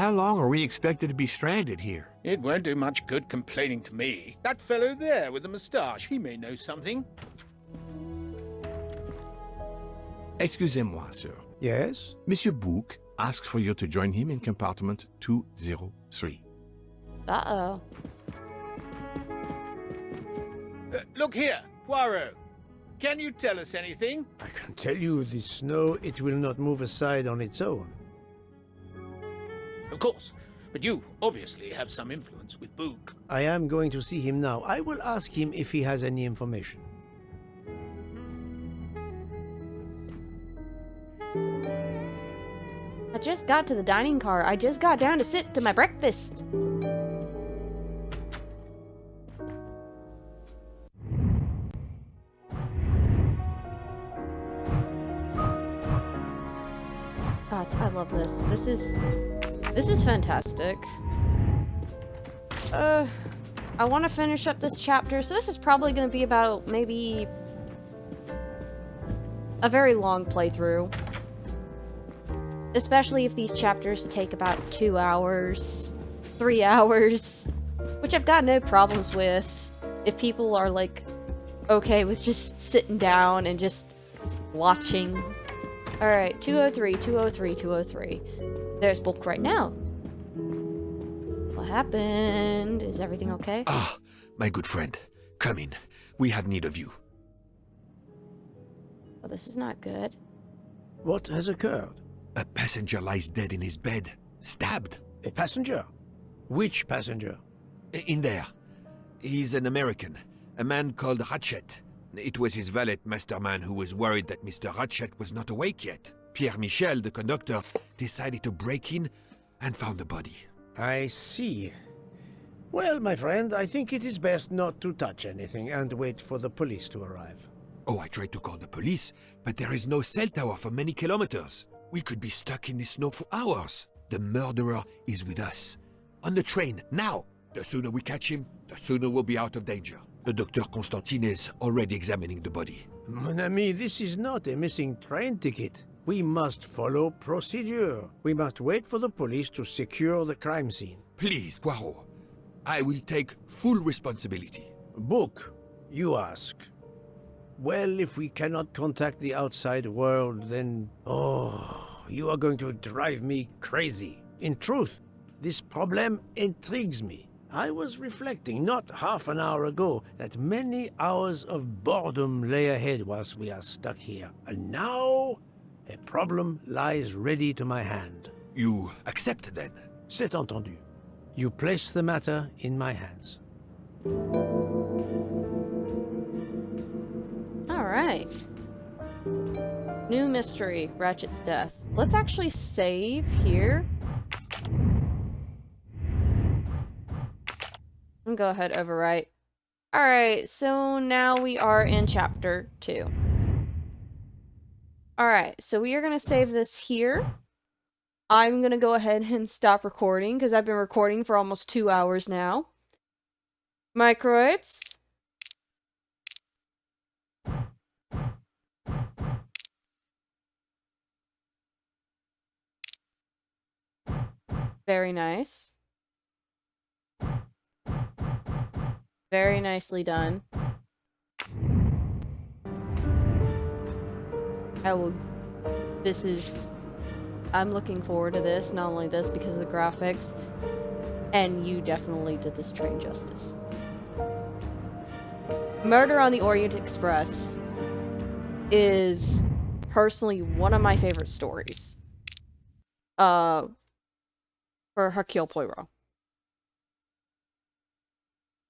How long are we expected to be stranded here? It won't do much good complaining to me. That fellow there with the moustache, he may know something. Excusez-moi, sir. Yes? Monsieur Bouc asks for you to join him in compartment 203. Uh-oh. Look here, Poirot. Can you tell us anything? I can tell you the snow, it will not move aside on its own. Of course. But you obviously have some influence with Bouc. I am going to see him now. I will ask him if he has any information. I just got to the dining car. I just got down to sit to my breakfast. God, I love this. This is fantastic. I want to finish up this chapter, so this is probably going to be about maybe a very long playthrough. Especially if these chapters take about 2 hours, 3 hours, which I've got no problems with if people are like okay with just sitting down and just watching. Alright, 203, 203, 203. There's Bulk right now. What happened? Is everything okay? Ah, my good friend. Come in. We have need of you. Oh, this is not good. What has occurred? A passenger lies dead in his bed. Stabbed. A passenger? Which passenger? In there. He's an American. A man called Ratchet. It was his valet, Masterman, who was worried that Mr. Ratchet was not awake yet. Pierre Michel, the conductor, decided to break in and found the body. I see. Well, my friend, I think it is best not to touch anything and wait for the police to arrive. Oh, I tried to call the police, but there is no cell tower for many kilometers. We could be stuck in the snow for hours. The murderer is with us. On the train, now! The sooner we catch him, the sooner we'll be out of danger. The Dr. Constantine is already examining the body. Mon ami, this is not a missing train ticket. We must follow procedure. We must wait for the police to secure the crime scene. Please, Poirot. I will take full responsibility. Book, you ask. Well, if we cannot contact the outside world, then... Oh, you are going to drive me crazy. In truth, this problem intrigues me. I was reflecting not half an hour ago that many hours of boredom lay ahead whilst we are stuck here. And now, a problem lies ready to my hand. You accept then? C'est entendu. You place the matter in my hands. Alright. New mystery, Ratchet's death. Let's actually save here. And go ahead, overwrite. Alright, so now we are in chapter 2. Alright, so we are going to save this here. I'm going to go ahead and stop recording, because I've been recording for almost 2 hours now. Microids. Very nice. Very nicely done. I'm looking forward to this, not only this because of the graphics, and you definitely did this train justice. Murder on the Orient Express is personally one of my favorite stories. For Hercule Poirot.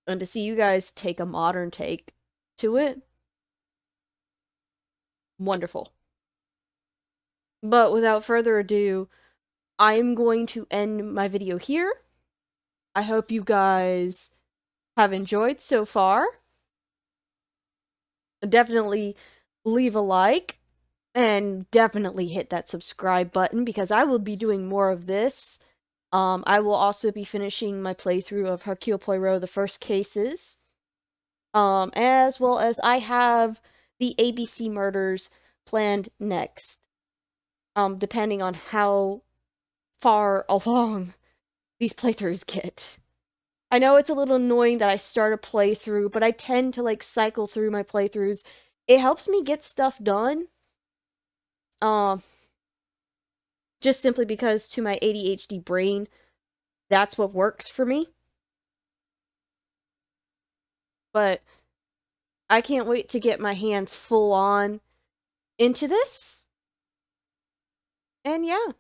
And to see you guys take a modern take to it, wonderful. But without further ado, I'm going to end my video here. I hope you guys have enjoyed so far. Definitely leave a like and definitely hit that subscribe button because I will be doing more of this. I will also be finishing my playthrough of Hercule Poirot, The First Cases. As well as I have the ABC murders planned next. Depending on how far along these playthroughs get. I know it's a little annoying that I start a playthrough, but I tend to like cycle through my playthroughs. It helps me get stuff done. Just simply because to my ADHD brain, that's what works for me. But I can't wait to get my hands full on into this. And yeah.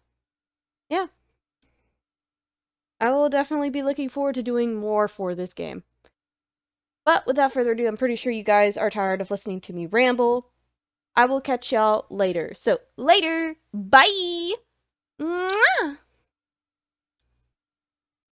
I will definitely be looking forward to doing more for this game. But without further ado, I'm pretty sure you guys are tired of listening to me ramble. I will catch y'all later. So, later! Bye! Mwah!